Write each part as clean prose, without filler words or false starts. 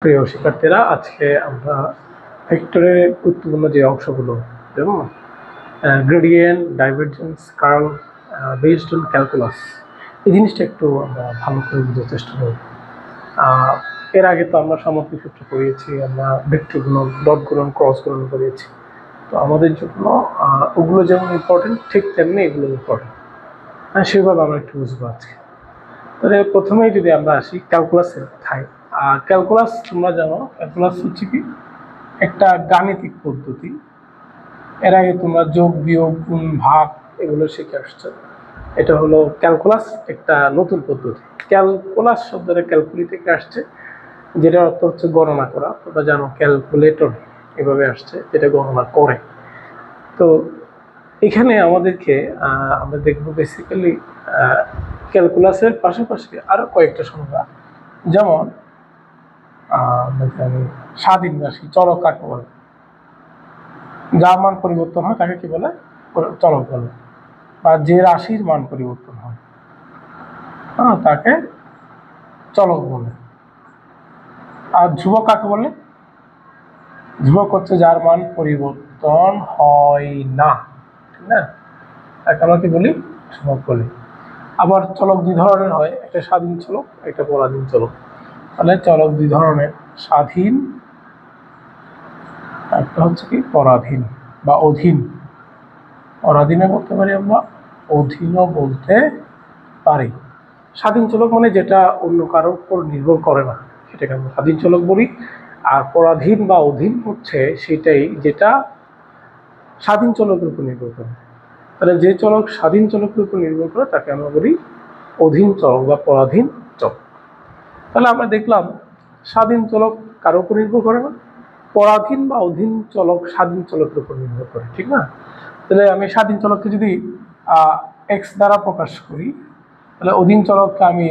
প্রিয় শিক্ষার্থীরা, আজকে আমরা ভেক্টরের গুরুত্বপূর্ণ যে অংশগুলো যেমন gradient, divergence, curl based on calculus, এই জিনিসটা একটু আমরা ভালো করে বুঝার চেষ্টা করব। এর আগে তো আমরা সামগ্রিক সূত্র পড়িয়েছি, আমরা ভেক্টর গুণন, ডট গুণন, ক্রস গুণন পড়িয়েছি। তো আমাদের জন্য ওগুলো যেমন ইম্পর্টেন্ট, ঠিক তেমনি এগুলো ইম্পর্টেন্ট। সেভাবে আমরা একটু বুঝবো আজকে। তাহলে প্রথমেই যদি আমরা আসি ক্যালকুলাসের কথায়, ক্যালকুলাস তোমরা জানো, ক্যালকুলাস হচ্ছে কি একটা গাণিতিক পদ্ধতি। এর আগে তোমরা যোগ, বিয়োগ, গুণ, ভাগ এগুলো শিখে আসছো। এটা হলো ক্যালকুলাস, একটা নতুন পদ্ধতি। ক্যালকুলাস শব্দটা ক্যালকুলি থেকে আসছে, যেটার অর্থ হচ্ছে গণনা করা। তোমরা জানো ক্যালকুলেটর এভাবে আসছে, যেটা গণনা করে। তো এখানে আমাদেরকে আমরা দেখবো বেসিক্যালি ক্যালকুলাসের পাশাপাশি আরো কয়েকটা সংজ্ঞা, যেমন স্বাধীন রাশি, চলক কাকে বলে, যার মান পরিবর্তন হয় তাকে কি বলে, চলক বলে। বা যে রাশির মান পরিবর্তন হয় তাকে চলক বলে। আর ধ্রুবক কাকে বলে? ধ্রুবক হচ্ছে যার মান পরিবর্তন হয় না, ঠিক না, তাকে আমরা কি বলি, ধ্রুবক বলি। আবার চলক দুই ধরনের হয়, একটা স্বাধীন চলক, একটা পরাধীন চলক। তাহলে চলক দুই ধরনের, স্বাধীন, একটা হচ্ছে কি পরাধীন বা অধীন। পরাধীনে বলতে পারি আমরা, অধীনও বলতে পারি। স্বাধীন চলক মানে যেটা অন্য কারোর উপর নির্ভর করে না, সেটাকে আমরা স্বাধীন চলক বলি। আর পরাধীন বা অধীন হচ্ছে সেটাই যেটা স্বাধীন চলকের উপর নির্ভর করে। তাহলে যে চলক স্বাধীন চলকের উপর নির্ভর করে তাকে আমরা বলি অধীন চলক বা পরাধীন চলক। তাহলে আমরা দেখলাম স্বাধীন চলক কারোর উপর নির্ভর করে না, পরাধীন বা অধীন চলক স্বাধীন চলকের উপর নির্ভর করে, ঠিক না। তাহলে আমি স্বাধীন চলককে যদি এক্স দ্বারা প্রকাশ করি, তাহলে অধীন চলককে আমি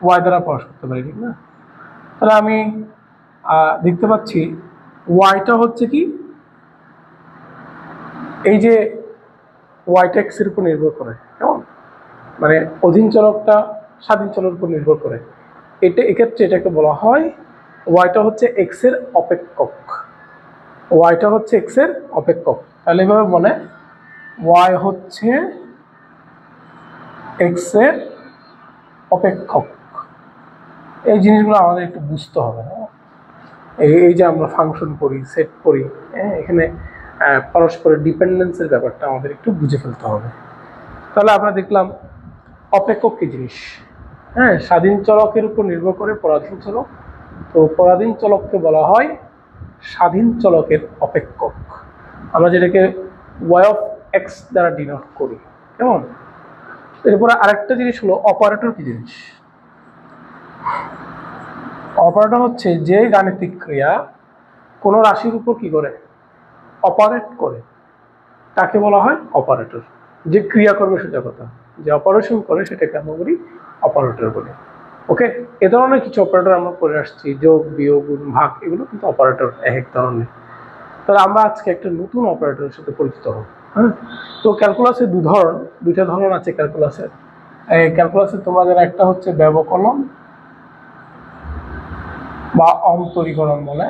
ওয়াই দ্বারা প্রকাশ করতে পারি, ঠিক না। তাহলে আমি দেখতে পাচ্ছি ওয়াইটা হচ্ছে কি, এই যে ওয়াইটা এক্স এর উপর নির্ভর করে, কেমন, মানে অধীন চলকটা স্বাধীন চলকের উপর নির্ভর করে। এক্ষেত্রে এটাকে বলা হয় ওয়াইটা হচ্ছে এক্স এর অপেক্ষক। ওয়াইটা হচ্ছে এক্স এর অপেক্ষক। তাহলে এভাবে বলে ওয়াই হচ্ছে এক্স এর অপেক্ষক। এই জিনিসগুলো আমাদের একটু বুঝতে হবে। এই যে আমরা ফাংশন করি, সেট করি, এখানে পরস্পরের ডিপেন্ডেন্সের ব্যাপারটা আমাদের একটু বুঝে ফেলতে হবে। তাহলে আমরা দেখলাম অপেক্ষক কি জিনিস। স্বাধীন চলকের উপর নির্ভর করে পরাধীন চলক। তো পরাধীন চলককে বলা হয় স্বাধীন চলকের অপেক্ষক, আমরা যেটাকে ওয়াই অফ এক্স দ্বারা ডিনোট করি, কেমন। এরপরে আরেকটা জিনিস হলো অপারেটর কি জিনিস। অপারেটর হচ্ছে যে গাণিতিক ক্রিয়া কোনো রাশির উপর কি করে, অপারেট করে, তাকে বলা হয় অপারেটর। যে ক্রিয়া করবে সোজা কথা, যে অপারেশন করে সেটাকে আমরা বলি অপারেটর বলি। ওকে, এ ধরনের কিছু অপারেটর আমরা পড়ে আসছি, যোগ, বিয়োগ, গুণ, ভাগ, এগুলো কিন্তু অপারেটর এক ধরনের। তাহলে আমরা আজকে একটা নতুন অপারেটরের সাথে পরিচিত হব। তো ক্যালকুলাসের দুইটা ধরন আছে ক্যালকুলাসের। ক্যালকুলাসের তোমরা যারা, একটা হচ্ছে ব্যবকলন বা অন্তরীকরণ বলে,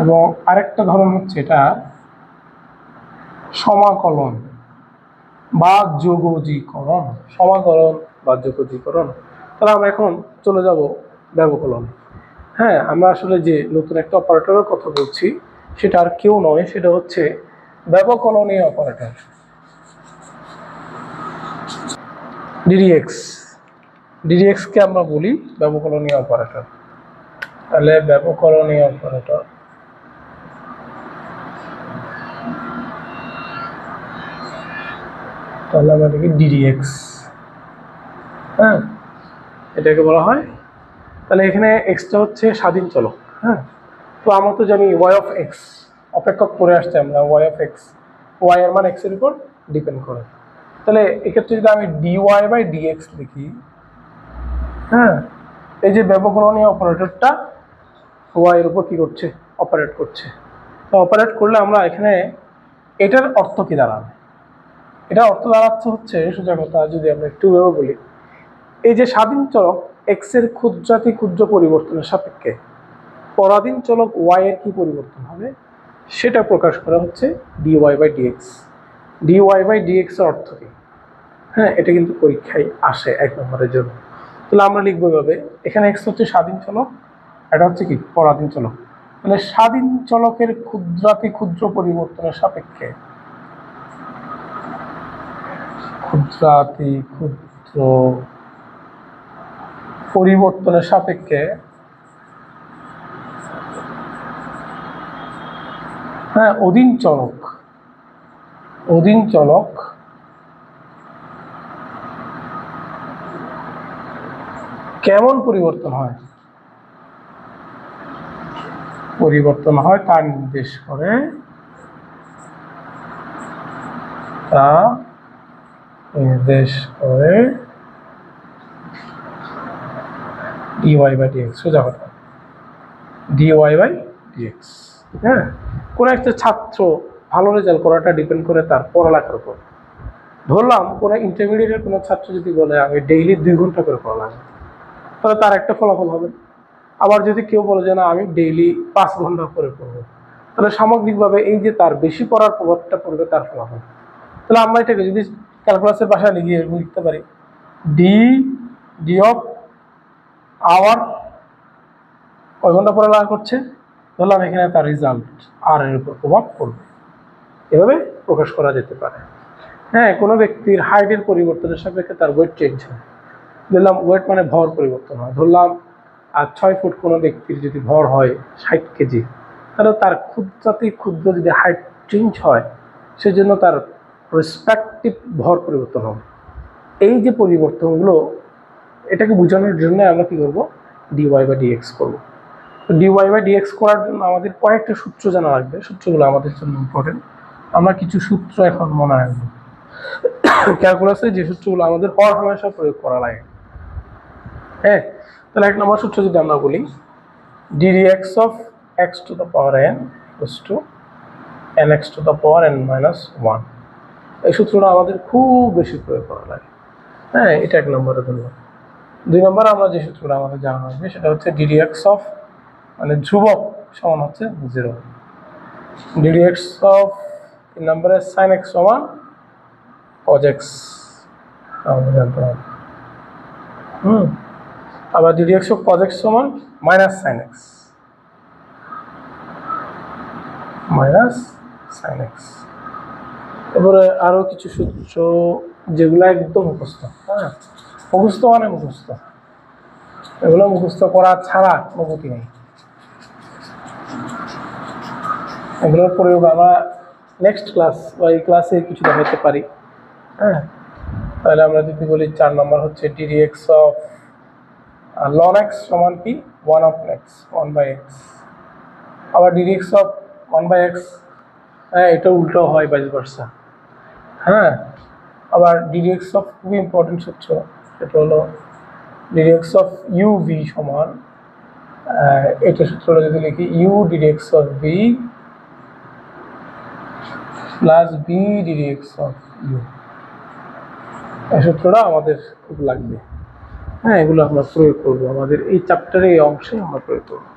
এবং আরেকটা ধরন হচ্ছে এটা সমাকলন বা যোগজীকরণ। সমাকলন বা যোগজীকরণ। তাহলে আমরা এখন চলে যাব ব্যবকলন। আমরা আসলে যে নতুন একটা অপারেটরের কথা বলছি সেটা আর কেউ নয়, সেটা হচ্ছে ব্যবকলনীয় অপারেটর, ডিডিএক্স। ডিডিএক্স কে আমরা বলি ব্যবকলনীয় অপারেটর। তাহলে ব্যবকলনীয় অপারেটর, তাহলে আমরা দেখি ডিডিএক্স, এটাকে বলা হয়। তাহলে এখানে এক্সটা হচ্ছে স্বাধীন চলক। তো আমরা তো জানি ওয়াই অফ এক্স, অপেক্ষক পড়ে আসছে আমরা, ওয়াই অফ এক্স, ওয়াই এর মান এক্স এর উপর ডিপেন্ড করে। তাহলে এক্ষেত্রে যদি আমি ডিওয়াই বাই ডিএক্স লিখি, এই যে ব্যবকলনীয় অপারেটরটা ওয়াই এর উপর কি করছে, অপারেট করছে। তো অপারেট করলে আমরা এখানে এটার অর্থ কি দাঁড়াবে, এটা অর্থ দাঁড়াচ্ছে হচ্ছে সোজা কথা, যদি আমরা একটু বলি, এই যে স্বাধীন চলক এক্স এর ক্ষুদ্রাতি ক্ষুদ্র পরিবর্তনের সাপেক্ষে পরাধীন চলক ওয়াই এর কি পরিবর্তন হবে সেটা প্রকাশ করা হচ্ছে dy by dx. Dy by dx এর অর্থ কি? হ্যাঁ, এটা কিন্তু পরীক্ষায় আসে 1 নম্বরের জন্য। তাহলে আমরা লিখবো এভাবে, এখানে এক্স হচ্ছে স্বাধীন চলক, এটা হচ্ছে কি পরাধীন চলক। তাহলে স্বাধীন চলকের ক্ষুদ্রাতি ক্ষুদ্র পরিবর্তনের সাপেক্ষে ক্ষুদ্রাতি ক্ষুদ্র পরিবর্তনের সাপেক্ষে হ্যাঁ অধীন চলক কেমন পরিবর্তন হয় তা নির্দেশ করে ডিওয়াই বাই ডিএক্স। সোজা কথা, ডিওয়াই বাই ডিএক্স। হ্যাঁ, কোন একটা ছাত্র ভালো রেজাল্ট করাটা ডিপেন্ড করে তার পড়ালেখার উপর। ধরলাম কোনো ইন্টারমিডিয়েটের কোনো ছাত্র যদি বলে আমি ডেইলি 2 ঘন্টা করে পড়ালাম, তাহলে তার একটা ফলাফল হবে। আবার যদি কেউ বলে যে না আমি ডেইলি 5 ঘন্টা করে পড়বো, তাহলে সামগ্রিকভাবে এই যে তার বেশি পড়ার প্রভাবটা পড়বে তার ফলাফল। তাহলে আমরা এটাকে যদি ক্যালকুলাসের ভাষায় লিখতে পারি, ডি অফ আওয়ার কয় ঘন্টা পড়ালেখা করছে, ধরলাম এখানে তার রেজাল্ট আর এর উপর প্রভাব পড়বে, এভাবে প্রকাশ করা যেতে পারে। হ্যাঁ, কোনো ব্যক্তির হাইটের পরিবর্তনের সাপেক্ষে তার ওয়েট চেঞ্জ হয়। ধরলাম ওয়েট মানে ভর পরিবর্তন হয়, ধরলাম আর 6 ফুট কোনো ব্যক্তির যদি ভর হয় 60 কেজি, তাহলে তার ক্ষুদ্রাতি ক্ষুদ্র যদি হাইট চেঞ্জ হয় সেজন্য তার রেসপেক্টিভ ভর পরিবর্তন হবে। এই যে পরিবর্তনগুলো এটাকে বোঝানোর জন্য আমরা কি করব, ডিওয়াই বাই ডিএক্স করবো। তো ডিওয়াই বাই ডিএক্স করার জন্য আমাদের কয়েকটা সূত্র জানা লাগবে, সূত্রগুলো আমাদের জন্য ইম্পর্টেন্ট। আমরা কিছু সূত্র এখন মনে রাখবো। ক্যালকুলাসে যে সূত্রগুলো আমাদের হর হামেশা প্রয়োগ করা লাগে। হ্যাঁ, তাহলে 1 নম্বর সূত্র যদি আমরা বলি, ddx of x to the power n equals to nx to the power n minus 1। এই সূত্রটা আমাদের খুব বেশি প্রয়োগ করা লাগে। হ্যাঁ, এটা 1 নম্বরে ধরলাম। 2 নম্বরে আমরা যে সূত্রটা আমাদের জানা লাগবে সেটা হচ্ছে ddx of মানে ধ্রুবক সমান হচ্ছে 0। ddx of 3 নম্বরে sin x সমান cos x আমাদের জানতে হবে। আবার ddx of cos x সমান মাইনাস sin x। এবারে আরো কিছু সূত্র যেগুলো একদম মুখস্থ। হ্যাঁ, মুখস্থ মানে মুখস্থ, এগুলো মুখস্থ করা ছাড়া কোনো গতি নেই। এগুলোর প্রয়োগ আমরা নেক্সট ক্লাস বা এই ক্লাসে কিছু দেখাতে পারি। হ্যাঁ, তাহলে আমরা যদি বলি 4 নম্বর হচ্ছে ddx of ln x সমান কি 1 of x 1/x। আবার ddx of 1/x, হ্যাঁ এটা উল্টো হয় ভাইস ভার্সা। হ্যাঁ, আবার ddx of খুবই ইম্পর্টেন্ট সূত্র, সেটা হলো ddx of uv সমান এটা সূত্রটা যদি লিখি u ddx of v plus b ddx of u, এই সূত্রটা আমাদের খুব লাগবে। হ্যাঁ, এগুলো আমরা প্রয়োগ করবো আমাদের এই চ্যাপ্টারে, এই অংশে আমরা প্রয়োগ করবো।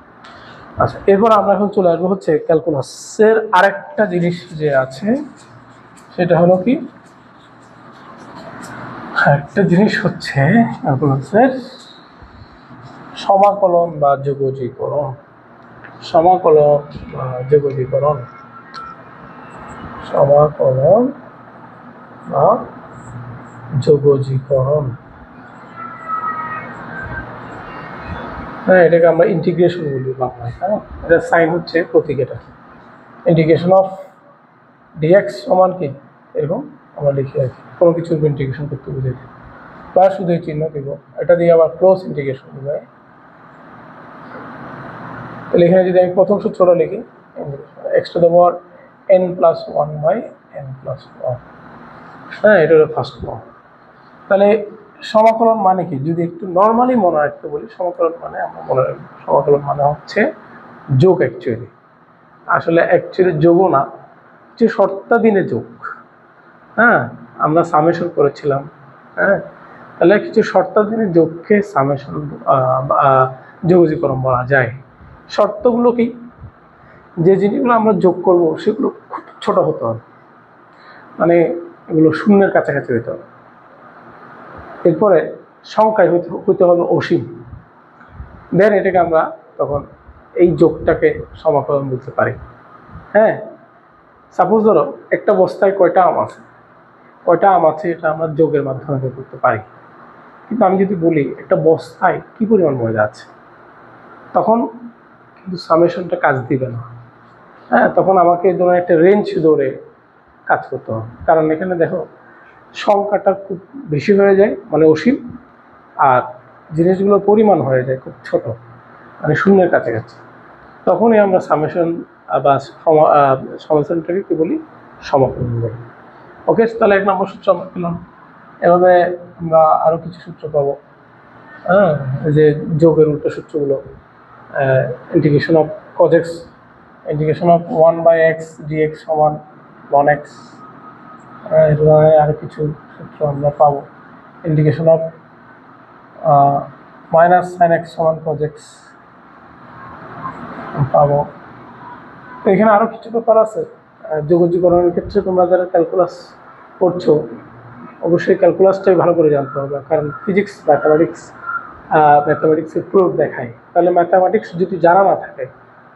আচ্ছা, এরপর আমরা এখন চলে আসবো হচ্ছে ক্যালকুলাসের আরেকটা জিনিস যে আছে সেটা হলো কি, একটা জিনিস হচ্ছে ক্যালকুলাসের সমাকলন বা যোগজীকরণ। সমাকলন বা যোগজীকরণ, সমাকলন বা যোগজীকরণ। হ্যাঁ, এটাকে আমরা ইন্টিগ্রেশন বলি বাংলায়। হ্যাঁ, এটা সাইন হচ্ছে প্রতীক, এটা ইন্টিগ্রেশন অফ ডিএক্স সমান কি এরকম আমরা লিখে রাখি, কোনো কিছুর ইন্টিগ্রেশন করতে বুঝাই প্লাস শুধু এই চিহ্ন দিব, এটা দিয়ে আবার ক্লোজ ইন্টিগ্রেশন বোঝায়। তাহলে এখানে যদি আমি প্রথম সূত্রটা লিখি, x to the power n plus 1/n plus 1। হ্যাঁ, এটা হলো ফার্স্ট ল। তাহলে সমাকলন মানে কি, যদি একটু নর্মালি মনে রাখতে বলি, সমাকলন মানে আমরা মনে রাখবো সমাকলন মানে হচ্ছে যোগ। আসলে যোগও না, যে শর্তাধীনে যোগ। হ্যাঁ, আমরা সামেশন করেছিলাম। হ্যাঁ, তাহলে কিছু শর্তাধীন যোগকে সামেশন যোগজীকরণ বলা যায়। শর্তগুলো কি? যে জিনিসগুলো আমরা যোগ করব সেগুলো খুব ছোট হতে হবে, মানে এগুলো শূন্যের কাছাকাছি হইতে হবে। এরপরে সংখ্যায় হইতে হবে অসীম। দেন এটাকে আমরা তখন এই যোগটাকে সমাকলন বলতে পারি। হ্যাঁ, সাপোজ ধরো একটা বস্তায় কয়টা আম আছে, এটা আমরা যোগের মাধ্যমে বের করতে পারি। কিন্তু আমি যদি বলি একটা বস্তায় কি পরিমাণ ময়দা আছে, তখন কিন্তু সামেশনটা কাজ দিবে না। হ্যাঁ, তখন আমাকে এই ধরনের একটা রেঞ্জ ধরে কাজ করতে হবে, কারণ এখানে দেখো সংখ্যাটা খুব বেশি হয়ে যায়, মানে অসীম, আর জিনিসগুলোর পরিমাণ হয়ে যায় খুব ছোট, মানে শূন্যের কাছাকাছি। তখনই আমরা সামেশন বা সমাধানটাকে কি বলি? সমাকলন বলি। ওকে, তাহলে 1 নম্বর সূত্র আমরা পেলাম। এভাবে আমরা আরও কিছু সূত্র পাবো। হ্যাঁ, যে যোগের উল্টো সূত্রগুলো, integration of cos x, integration of 1/x dx সমান 1x। এর ধরনের আরও কিছু সূত্র আমরা পাবো। Integration of minus sin x সমান cos x পাবো। তো এখানে আরও কিছু ব্যাপার আছে যোগজীকরণের ক্ষেত্রে। তোমরা যারা ক্যালকুলাস পড়ছো অবশ্যই ক্যালকুলাসটাই ভালো করে জানতে হবে, কারণ ফিজিক্স ম্যাথামেটিক্সের প্রয়োগ দেখায়। তাহলে ম্যাথামেটিক্স যদি জানা না থাকে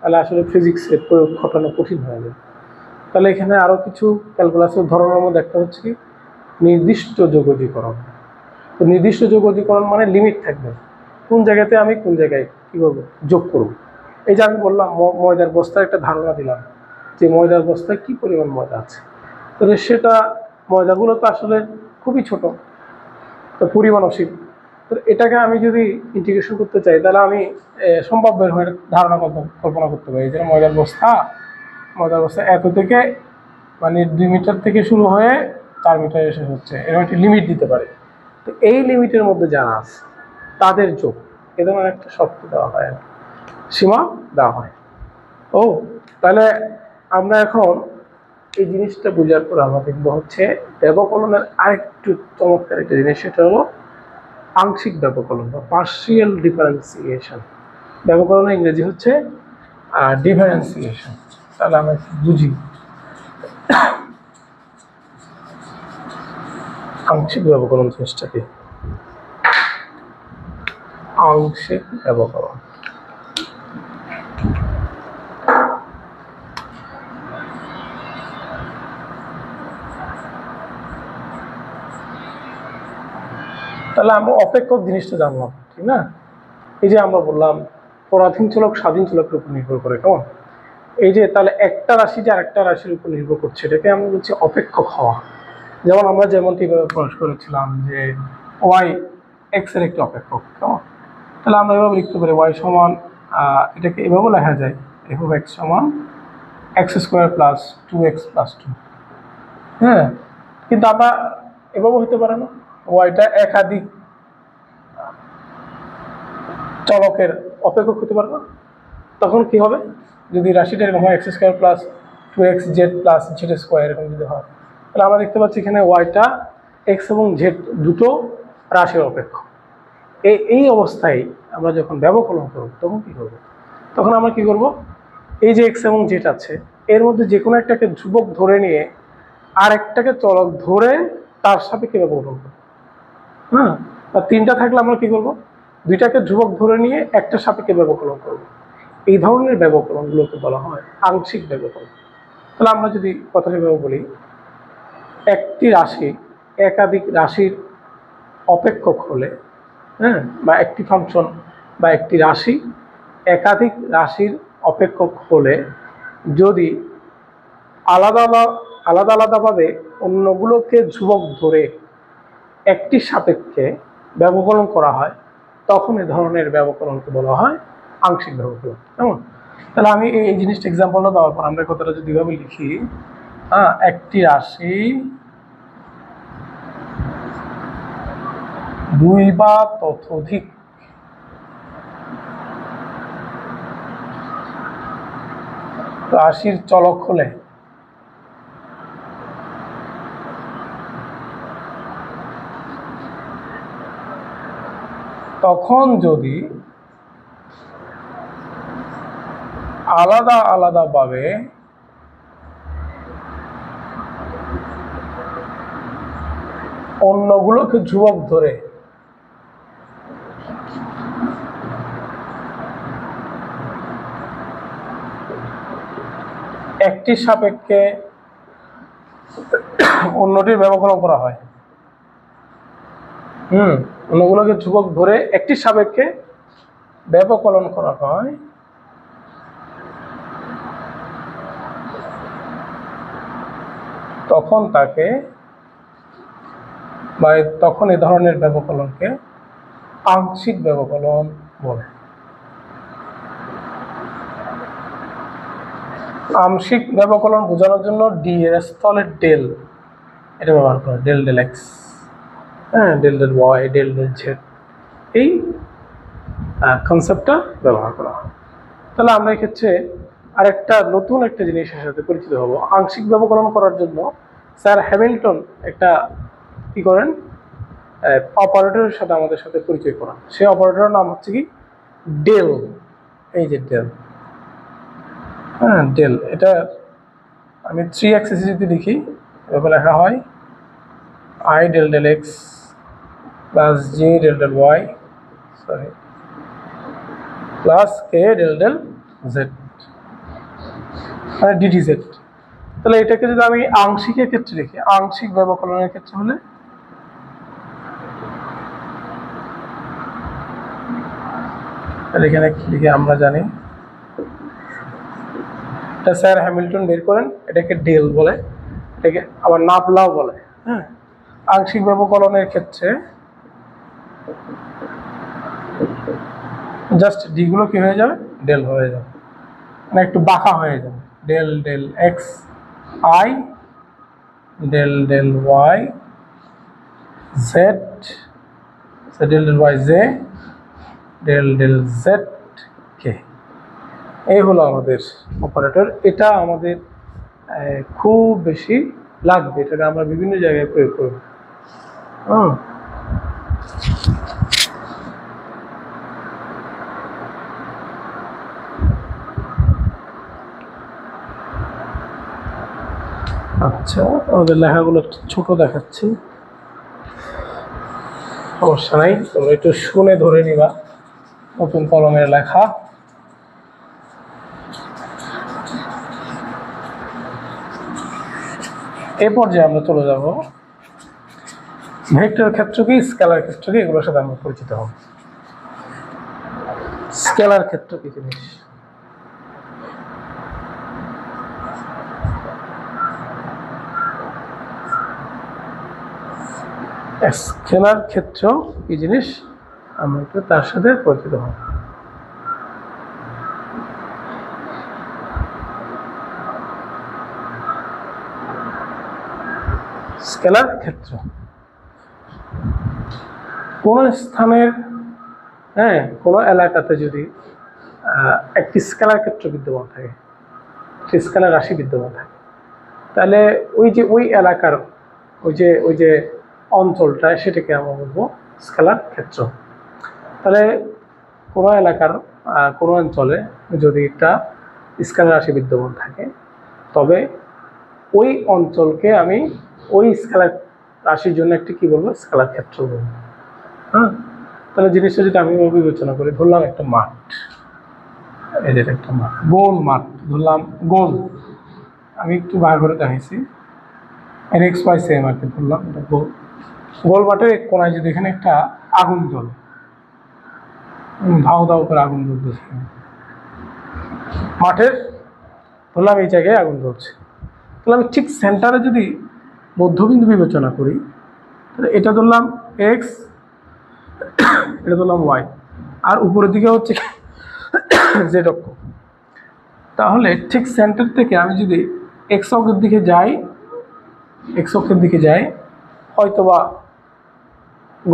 তাহলে আসলে ফিজিক্সের প্রয়োগ ঘটানো কঠিন হয়ে যায়। তাহলে এখানে আরও কিছু ক্যালকুলাসের ধরনের মধ্যে একটা হচ্ছে কি নির্দিষ্ট যোগজীকরণ। তো নির্দিষ্ট যোগজীকরণ মানে লিমিট থাকবে, কোন জায়গাতে আমি কোন জায়গায় কী করবো, যোগ করব। এই যে আমি বললাম ময়দার বস্তায় একটা ধারণা দিলাম যে ময়দার বস্তায় কী পরিমাণ ময়দা আছে, তাহলে সেটা ময়দাগুলো তো আসলে খুবই ছোট, তো পরিমাণ অসীম। তো এটাকে আমি যদি ইন্টিগ্রেশন করতে চাই তাহলে আমি সম্ভাব্য হয়ে ধারণা কল্পনা করতে পারি যে ময়দার বস্তা এত থেকে মানে 2 মিটার থেকে শুরু হয়ে 4 মিটারে শেষ হচ্ছে, এরকম একটা লিমিট দিতে পারে। তো এই লিমিটের মধ্যে যারা আছে তাদের যোগ, এ ধরনের একটা শর্ত দেওয়া হয়, সীমা দেওয়া হয়। ও তাহলে আমরা এখন এই জিনিসটা বোঝার পর আমরা দেখবো হচ্ছে ব্যবকলনের আরেকটু চমৎকার একটা জিনিস, সেটা হলো আংশিক ব্যবকলন বা পার্শিয়াল ডিফারেন্সিয়েশন। ব্যবকলনের ইংরেজি হচ্ছে ডিফারেন্সিয়েশন। তাহলে আমরা বুঝি আংশিক ব্যবকলন জিনিসটা কি। আংশিক ব্যবকলন তাহলে আমরা অপেক্ষক জিনিসটা জানলাম, ঠিক না? এই যে আমরা বললাম পরাধীন চলক স্বাধীন চলকের উপর নির্ভর করে, কেমন? এই যে তাহলে একটা রাশি যে আরেকটা রাশির উপর নির্ভর করছে, এটাকে আমরা বলছি অপেক্ষক হওয়া। যেমন আমরা যেমনটি প্রকাশ করেছিলাম যে ওয়াই এক্স এর একটি অপেক্ষক, কেমন? তাহলে আমরা এভাবে লিখতে পারি ওয়াই সমান, এটাকে এভাবে লেখা যায় এভাবে এক্স সমান x² + 2x + 2। হ্যাঁ, কিন্তু আমরা এভাবে হতে পারে না, ওয়াইটা একাধিক চলকের অপেক্ষক হতে পারে না। তখন কি হবে, যদি রাশিটা এরকম হয় x² + 2xz + z² এরকম যদি হয়, তাহলে আমরা দেখতে পাচ্ছি এখানে ওয়াইটা এক্স এবং জেড দুটো রাশির অপেক্ষক। এই অবস্থায় আমরা যখন ব্যবকলন করব তখন কি করব? তখন আমরা কি করব, এই যে এক্স এবং জেড আছে এর মধ্যে যে কোনো একটাকে ধ্রুবক ধরে নিয়ে আরেকটাকে চলক ধরে তার সাপেক্ষে ব্যবকলন করব। হ্যাঁ, আর তিনটা থাকলে আমরা কি করব, দুইটাকে ধ্রুবক ধরে নিয়ে একটা সাপেক্ষে ব্যবকলন করব। এই ধরনের ব্যবকলনগুলোকে বলা হয় আংশিক ব্যবকলন। তাহলে আমরা যদি কথাটা এভাবে বলি, একটি রাশি একাধিক রাশির অপেক্ষক হলে, হ্যাঁ, বা একটি ফাংশন বা একটি রাশি একাধিক রাশির অপেক্ষক হলে যদি আলাদা আলাদাভাবে অন্যগুলোকে ধ্রুবক ধরে একটি সাপেক্ষে ব্যবকলন করা হয়, তখন এ ধরনের ব্যবকলনকে বলা হয় আংশিক ব্যবকলন। কেমন? তাহলে আমি এই জিনিসটা এক্সাম্পলটা দেওয়ার পর আমরা কথাটা যদি এভাবে লিখি, একটি রাশি দুই বা ততোধিক রাশির চলক হলে তখন যদি আলাদা আলাদাভাবে অন্যগুলোকে ধ্রুবক ধরে একটি সাপেক্ষে অন্যটির ব্যবকলন করা হয়, অন্যগুলোকে ধ্রুবক ধরে একটি সাপেক্ষে ব্যবকলন করা হয়, তখন তাকে বা তখন এই ধরনের ব্যবকলনকে আংশিক ব্যবকলন বলে। আংশিক ব্যবকলন বোঝানোর জন্য ডি এর স্থলে ডেল এটা ব্যবহার করে, del del x, del del Y, del del Z, এই কনসেপ্টটা ব্যবহার করা হয়। তাহলে আমরা এক্ষেত্রে আরেকটা নতুন একটা জিনিসের সাথে পরিচিত হব। আংশিক ব্যবকলন করার জন্য স্যার হ্যামিল্টন একটা কি করেন, অপারেটরের সাথে আমাদের সাথে পরিচয় করান। সেই অপারেটরের নাম হচ্ছে কি ডেল। এই যে ডেল, ডেল, এটা আমি 3x যদি লিখি এভাবে লেখা হয় I del del X plus J del del Y plus K del del Z, মানে ডিডি জেড। তাহলে এটাকে যদি আমি আংশিকের ক্ষেত্রে লিখি, আংশিক ব্যবকলনের ক্ষেত্রে হলে এখানে লিখে আমরা জানি এটা স্যার হ্যামিল্টন বের করেন, এটাকে ডেল বলে, এটাকে আবার নাবলাও বলে। আংশিক ব্যবকলনের ক্ষেত্রে জাস্ট ডি গুলো কি হয়ে যাবে, ডেল হয়ে যাবে, মানে একটু বাঁকা হয়ে যাবে। Del del x i, del del y z, del del y j, del del z k. এই হলো আমাদের অপারেটর। এটা আমাদের খুব বেশি লাগবে, এটাকে আমরা বিভিন্ন জায়গায় প্রয়োগ করব। আচ্ছা, আমাদের লেখাগুলো একটু ছোট দেখাচ্ছি, সমস্যা নাই, তোমরা একটু শুনে ধরে নিবা নতুন কলমের লেখা। এই পর্যায়ে আমরা চলে যাব ভেক্টর ক্ষেত্র কি, স্কেলার ক্ষেত্র কি, এগুলোর সাথে আমরা পরিচিত হব। স্কেলার ক্ষেত্র কি জিনিস? স্কেলার ক্ষেত্র কি জিনিস আমরা একটু তার সাথে পরিচিত হব। স্কেলার ক্ষেত্র কোন স্থানের কোন এলাকাতে যদি একটি স্কেলার ক্ষেত্র বিদ্যমান থাকে, স্কেলার রাশি বিদ্যমান থাকে, তাহলে ওই এলাকার ওই যে অঞ্চলটা, সেটাকে আমরা বলবো স্কেলার ক্ষেত্র। তাহলে কোনো এলাকার কোনো অঞ্চলে যদি একটা স্কেলার রাশি বিদ্যমান থাকে, তবে ওই অঞ্চলকে আমি ওই স্কেলার রাশির জন্য একটি কি বলবো, স্কেলার ক্ষেত্র বলবো। তাহলে জিনিসটা যদি আমি বিবেচনা করি, ধরলাম একটা মাঠ, এদের একটা মাঠ, গোল মাঠ ধরলাম, গোল, আমি একটু বার করে দেখাইছি, এক্স ওয়াই সেম আর কি, ধরলাম এটা গোল। গোল মাঠের এক কোনায় যদি এখানে একটা আগুন জ্বলে, ধাও ধাও করে আগুন জ্বলতেছে মাঠের, ধরলাম এই জায়গায় আগুন জ্বলছে, তাহলে আমি ঠিক সেন্টারে যদি মধ্যবিন্দু বিবেচনা করি, তাহলে এটা ধরলাম এক্স, এটা ধরলাম ওয়াই, আর উপরের দিকে হচ্ছে জেড অক্ষ। তাহলে ঠিক সেন্টার থেকে আমি যদি এক্স অক্ষের দিকে যাই, হয়তোবা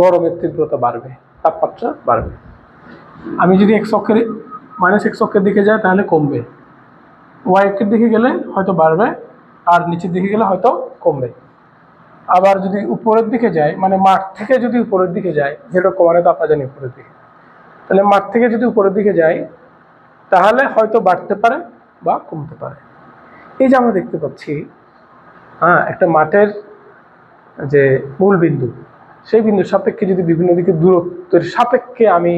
গরমের তীব্রতা বাড়বে, তাপমাত্রা বাড়বে। আমি যদি এক্স অক্ষের দিকে যাই তাহলে কমবে, ওয়াই অক্ষের দিকে গেলে হয়তো বাড়বে, আর নিচের দিকে গেলে হয়তো কমবে। আবার যদি উপরের দিকে যাই, মানে মাঠ থেকে যদি উপরের দিকে যাই, যেটা মানে তো আপনারা জানি উপরের দিকে, তাহলে মাঠ থেকে যদি উপরের দিকে যাই তাহলে হয়তো বাড়তে পারে বা কমতে পারে। এই যে আমরা দেখতে পাচ্ছি একটা মাঠের যে মূল বিন্দু, সেই বিন্দুর সাপেক্ষে যদি বিভিন্ন দিকে দূরত্বের সাপেক্ষে আমি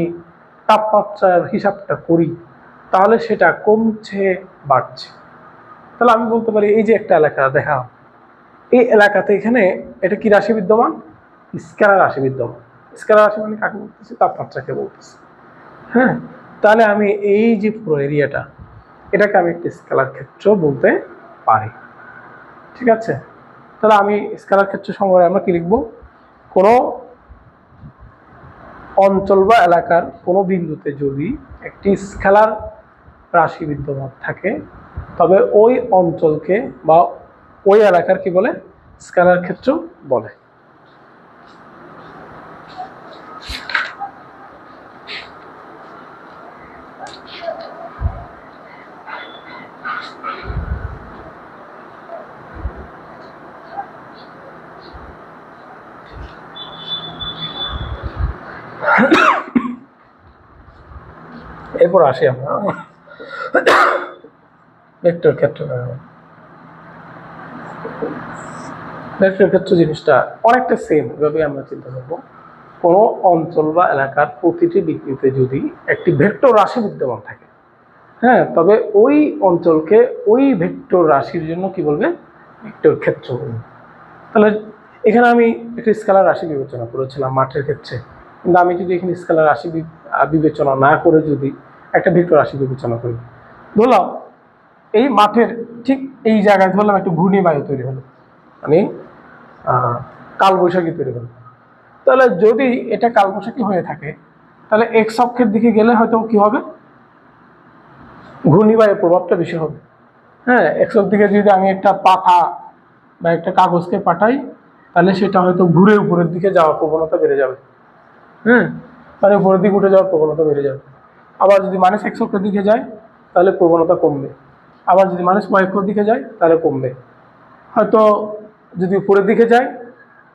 তাপমাত্রার হিসাবটা করি তাহলে সেটা কমছে বাড়ছে। তাহলে আমি বলতে পারি এই যে একটা এলাকা দেখা, এই এলাকাতে এখানে এটা কি রাশি বিদ্যমান? স্কেলার রাশি বিদ্যমান। স্কেলার রাশি মানে কাকে বলতেছি? তাপমাত্রাকে বলতেছি। হ্যাঁ, তাহলে আমি এই যে পুরো এরিয়াটা, এটাকে আমি একটা স্কেলার ক্ষেত্র বলতে পারি। ঠিক আছে, তাহলে আমি স্কেলার ক্ষেত্র সংজ্ঞায় আমরা কি লিখবো? কোনো অঞ্চল বা এলাকার কোনো বিন্দুতে যদি একটি স্কেলার রাশি বিদ্যমান থাকে তবে ওই অঞ্চলকে বা ওই এলাকার কি বলে? স্কেলার ক্ষেত্র বলে। এরপর আসি আমরা ভেক্টর ক্ষেত্র। ভেক্টর ক্ষেত্র জিনিসটা অনেকটা সেম, এভাবে আমরা চিন্তা করবো। কোনো অঞ্চল বা এলাকার প্রতিটি বিন্দুতে যদি একটি ভেক্টর রাশি বিদ্যমান থাকে, হ্যাঁ, তবে ওই অঞ্চলকে ওই ভেক্টর রাশির জন্য কি বলবে? ভেক্টর ক্ষেত্র বলবে। তাহলে এখানে আমি একটি স্কেলার রাশি বিবেচনা করেছিলাম মাঠের ক্ষেত্রে, কিন্তু আমি যদি এখানে স্কেলার রাশি বিবেচনা না করে যদি একটা ভেক্টর রাশি বিবেচনা করি, ধরলাম এই মাঠের ঠিক এই জায়গায় ধরলাম একটা ঘূর্ণিবায়ু তৈরি হলো, মানে কালবৈশাখী তৈরি হলো। তাহলে যদি এটা কালবৈশাখী হয়ে থাকে তাহলে এক্স অক্ষের দিকে গেলে হয়তো কি হবে? ঘূর্ণিবায়ুর প্রভাবটা বেশি হবে। হ্যাঁ, এক্স অক্ষ দিকে যদি আমি একটা পাতা বা একটা কাগজকে পাঠাই তাহলে সেটা হয়তো ঘুরে উপরের দিকে যাওয়ার প্রবণতা বেড়ে যাবে। মানে উপরের দিকে উঠে যাওয়ার প্রবণতা বেড়ে যাবে। আবার যদি মাইনাস এক্স অক্ষের দিকে যায় তাহলে প্রবণতা কমবে। আবার যদি মাইনাস ওয়াই অক্ষের দিকে যায় তাহলে কমবে। হয়তো যদি উপরের দিকে যায়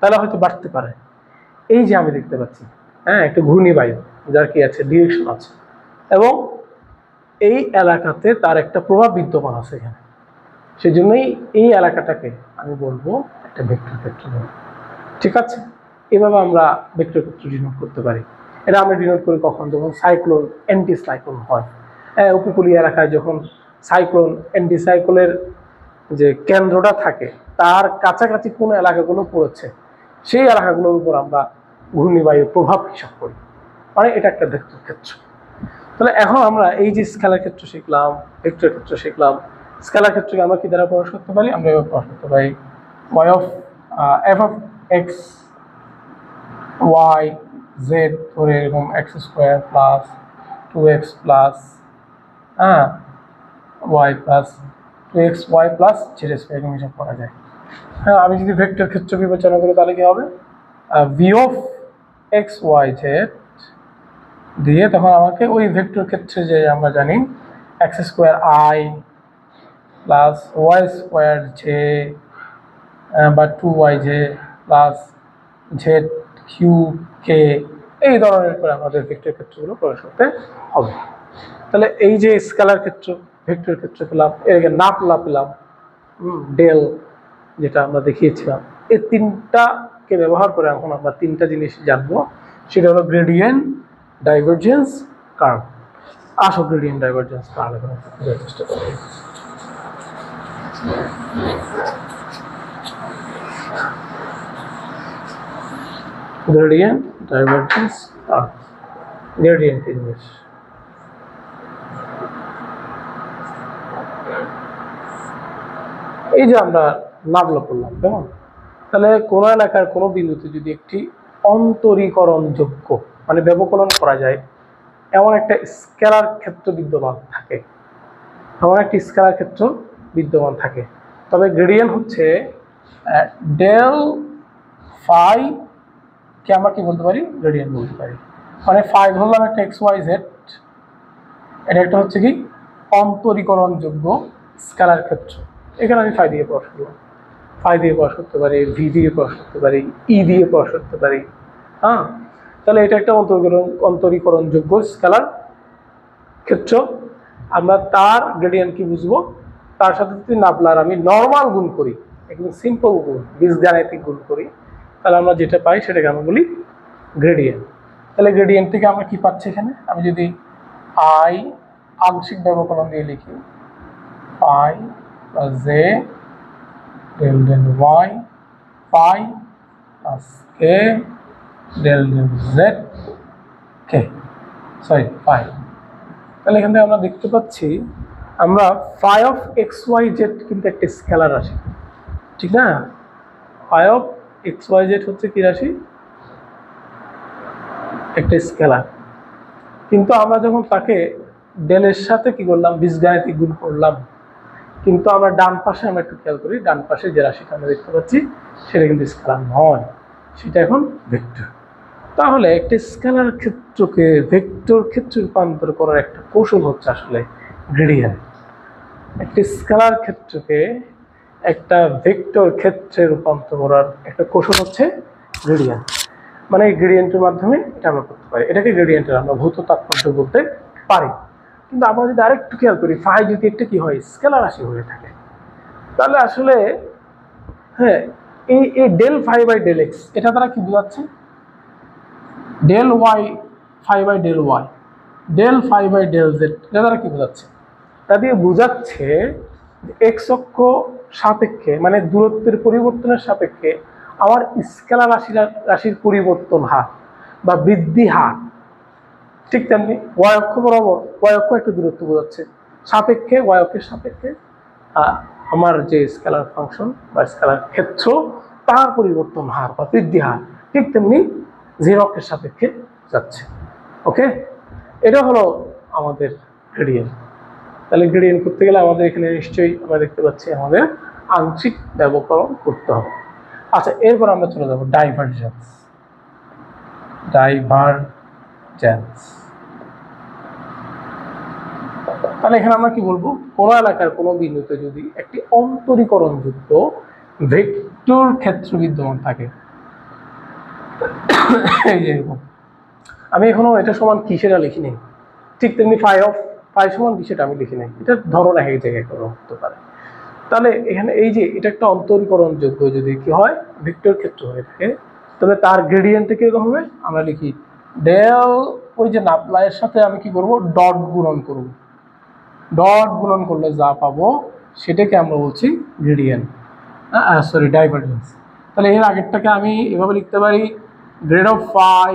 তাহলে হয়তো বাড়তে পারে। এই যে আমি দেখতে পাচ্ছি একটা ঘূর্ণিবায়ু, যার কি আছে? ডিরেকশন আছে, এবং এই এলাকাতে তার একটা প্রভাব বিদ্যমান আছে এখানে। সেই জন্যই এই এলাকাটাকে আমি বলবো একটা ভেক্টর ক্ষেত্র। ঠিক আছে, এভাবে আমরা ভেক্টর ক্ষেত্র ডিনোট করতে পারি। এটা আমরা ডিনোট করি কখন? যখন সাইক্লোন অ্যান্টি সাইক্লোন হয়। উপকূলীয় এলাকায় যখন সাইক্লোন অ্যান্টি সাইক্লোনের যে কেন্দ্রটা থাকে তার কাছাকাছি কোন এলাকাগুলো পড়েছে সেই এলাকাগুলোর উপর আমরা ঘূর্ণিবায়ুর প্রভাব হিসাব করি, মানে এটা একটা ভেক্টর ক্ষেত্র। তাহলে এখন আমরা এই যে স্কেলার ক্ষেত্র শিখলাম, ভেক্টর ক্ষেত্র শিখলাম, স্কেলার ক্ষেত্রকে আমরা কি দ্বারা প্রকাশ করতে পারি? আমরা এভাবে প্রকাশ করতে পারি y of f of x y z ধরে এরকম x² plus 2x plus y plus 2xy plus z² এরকম হিসাব করা যায়। হ্যাঁ, আমি যদি ভেক্টর ক্ষেত্র বিবেচনা করি তাহলে কি হবে? v of x y z দিয়ে তখন আমাকে ওই ভেক্টর ক্ষেত্রে যে আমরা জানি x² i plus y² j বা 2yj প্লাস z³ k, এই ধরনের করে আমাদের ভেক্টর ক্ষেত্রগুলো প্রকাশ করতে হবে। তাহলে এই যে স্কেলার ক্ষেত্র, ভেক্টর ক্ষেত্র পেলাম, এর নাপলা পেলাম, ডেল যেটা আমরা দেখিয়েছিলাম, এই তিনটাকে ব্যবহার করে এখন আমরা তিনটা জিনিস জানবো। সেটা হলো গ্রেডিয়েন্ট, ডাইভারজেন্স, কার্ভ। আসো গ্রেডিয়েন্ট, ডাইভারজেন্স, কার্ভ এখন বোঝার চেষ্টা করি। Gradient, divergence, curve. গ্রেডিয়েন্ট জিনিস, এই যে আমরা নামলা করলাম, কেমন? তাহলে কোন এলাকার কোনো বিন্দুতে যদি একটি অন্তরীকরণযোগ্য মানে ব্যবকলন করা যায় এমন একটা স্কেলার ক্ষেত্র বিদ্যমান থাকে, এমন একটি স্কেলার ক্ষেত্র বিদ্যমান থাকে, তবে গ্রেডিয়েন্ট হচ্ছে ডেল ফাই কে আমরা কি বলতে পারি? গ্রেডিয়েন্ট বলতে পারি। মানে ফাই ধরলাম একটা এক্স ওয়াই জেড, এটা একটা হচ্ছে কি অন্তরীকরণযোগ্য স্কেলার ক্ষেত্র। এখানে আমি ফাই দিয়ে প্রকাশ করলাম, ফাই দিয়ে প্রকাশ করতে পারি, ভি দিয়ে প্রকাশ করতে পারি, ই দিয়ে প্রকাশ করতে পারি। তাহলে এটা একটা অন্তরীকরণযোগ্য স্কেলার ক্ষেত্র। আমরা তার গ্রেডিয়েন্ট কি বুঝবো, তার সাথে যদি নাবলার আমি নর্মাল গুণ করি, একদম সিম্পল গুণ, বীজগাণিতিক গুণ করি, তাহলে আমরা যেটা পাই সেটাকে আমরা বলি গ্রেডিয়েন্ট। তাহলে গ্রেডিয়েন্ট থেকে আমরা কি পাচ্ছি এখানে, আমি যদি আই আংশিক ব্যবকলন দিয়ে লিখি পাই plus j del del y পাই প্লাস কে del del z k sorry পাই। তাহলে এখান থেকে আমরা দেখতে পাচ্ছি আমরা phi of x y z কিন্তু একটা স্কেলার রাশি, ঠিক না? Phi of x y z হচ্ছে কি রাশি, একটা স্কেলার। কিন্তু আমরা যখন তাকে ডেলের সাথে কি করলাম, বীজগাণিতিক গুণ করলাম, কিন্তু আমরা ডান পাশে আমরা একটু খেয়াল করি, ডান পাশে যে রাশিটা আমরা দেখতে পাচ্ছি সেটা কিন্তু স্কেলার নয়, সেটা এখন ভেক্টর। তাহলে একটা স্কেলার ক্ষেত্রকে ভেক্টর ক্ষেত্রে রূপান্তর করার একটা কৌশল হচ্ছে আসলে গ্রেডিয়েন্ট। একটা স্কেলার ক্ষেত্রকে একটা ভেক্টর ক্ষেত্রে রূপান্তর করার একটা কৌশল হচ্ছে গ্রেডিয়েন্ট। মানে এই গ্রেডিয়েন্টের মাধ্যমে এটা আমরা করতে পারি, এটাকে গ্রেডিয়েন্টের আমরা ভৌত তাৎপর্য বলতে পারি। কিন্তু আমরা যদি আরেকটু খেয়াল করি, ফাই যদি একটা কি হয়, স্কেলার রাশি হয়ে থাকে, তাহলে আসলে হ্যাঁ এই del phi by del X এটা দ্বারা কি বোঝাচ্ছে, del Y phi by del Y del phi by del Z এটা দ্বারা কি বোঝাচ্ছে, তা দিয়ে বোঝাচ্ছে এক্স অক্ষ সাপেক্ষে মানে দূরত্বের পরিবর্তনের সাপেক্ষে আমার স্কেলার রাশির পরিবর্তন হার বা বৃদ্ধি হার, ঠিক তেমনি ওয়াই অক্ষ বরাবর ওয়াই অক্ষ একটা দূরত্ব বোঝাচ্ছে, সাপেক্ষে ওয়াই অক্ষের সাপেক্ষে আমার যে স্কেলার ফাংশন বা স্কেলার ক্ষেত্র তার পরিবর্তন হার বা বৃদ্ধি হার ঠিক তেমনি জিরো অক্ষের সাপেক্ষে যাচ্ছে। ওকে, এটা হলো আমাদের গ্রেডিয়েন্ট। তাহলে গ্রেডিয়েন্ট করতে গেলে আমাদের এখানে নিশ্চয়ই আমরা দেখতে পাচ্ছি আমাদের আংশিক ব্যবকলন করতে হবে। আচ্ছা, এরপর আমরা চলে যাব ডাইভারজেন্স। তাহলে এখানে আমরা কি বলবো, কোন এলাকার কোন বিন্দুতে যদি একটি অন্তরীকরণযুক্ত ভেক্টর ক্ষেত্র বিদ্যমান থাকে, এই যে এরকম, আমি এখনো এটা সমান কি সেটা লিখি নেই, ঠিক তেমনি ফাই সমান কি সেটা আমি লিখি নাই, এটা ধরন এক জায়গায় করা হতে পারে। তাহলে এখানে এই যে এটা একটা অন্তরীকরণযোগ্য যদি কি হয় ভেক্টর ক্ষেত্র হয়ে থাকে, তাহলে তার গ্রেডিয়েন্টে কিরকম হবে, আমরা লিখি ডেল, ওই যে নাবলাইয়ের সাথে আমি কি করব, ডট গুণন করব, ডট গুণন করলে যা পাবো সেটাকে আমরা বলছি গ্রেডিয়েন্ট, সরি ডাইভারজেন্স। তাহলে এর আগেরটাকে আমি এভাবে লিখতে পারি গ্রেড অফ ফাই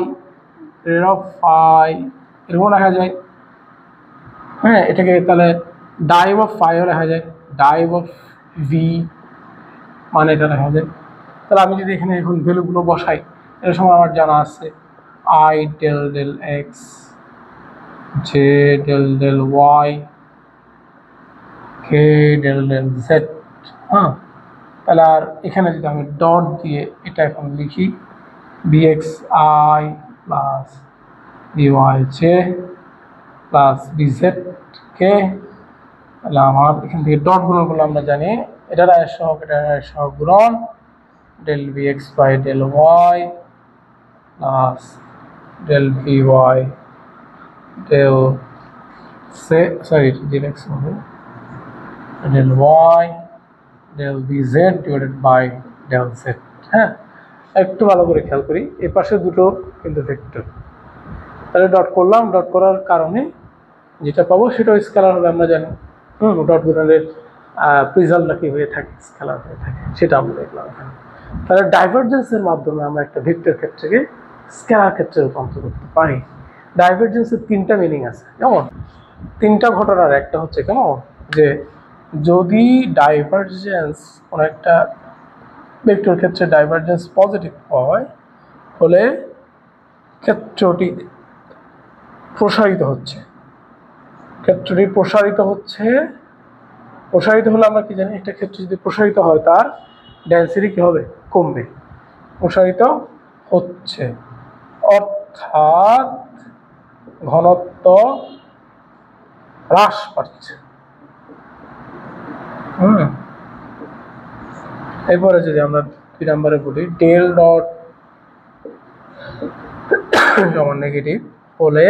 এরকম লেখা যায়, হ্যাঁ এটাকে তাহলে ডাইভ অফ ফাইও লেখা যায়, ডাইভ অফ ভি মানে এটা লেখা যায়। তাহলে আমি যদি এখানে এখন ভ্যালুগুলো বসাই, এর সময় আমার জানা আছে I del del X, J del del Y, K del del Z, হ্যাঁ। তাহলে আর এখানে যদি আমি ডট দিয়ে এটা এখন লিখি b x i plus b y j plus b z k, তাহলে আমার এখান থেকে ডট গুণন করলে আমরা জানি এটার আয়ের সহগ এটার আয়ের সহগ গুণন del b x by del Y plus del b y del del x হবে del Y del b z divided by del Z. হ্যাঁ, একটু ভালো করে খেয়াল করি, এই পাশে দুটো কিন্তু ভেক্টর, তাহলে ডট করলাম, ডট করার কারণে যেটা পাবো সেটাও স্কেলার হবে আমরা জানি। ডট গুণনের রেজাল্টটা কি হয়ে থাকে, স্কেলার হয়ে থাকে, সেটা আমরা দেখলাম এখানে। তাহলে ডাইভারজেন্সের মাধ্যমে আমরা একটা ভেক্টর ক্ষেত্রকে স্কেলার ক্ষেত্রে রূপান্তর করতে পারি। ডাইভারজেন্সের তিনটা মিনিং আছে, যেমন তিনটা ঘটনার একটা হচ্ছে কেমন যে যদি ডাইভারজেন্স কোনো একটা ভেক্টর ক্ষেত্রে ডাইভারজেন্স পজিটিভ হয় হলে ক্ষেত্রটি প্রসারিত হচ্ছে, ক্ষেত্রটি প্রসারিত হলে আমরা কি জানি, একটা ক্ষেত্র যদি প্রসারিত হয় তার ডেন্সিটি কি হবে, কমবে, প্রসারিত হচ্ছে অর্থাৎ ঘনত্ব হ্রাস পাচ্ছে। এরপরে যদি আমরা 2 নম্বরে বলি ডেল ডট সমান নেগেটিভ হলে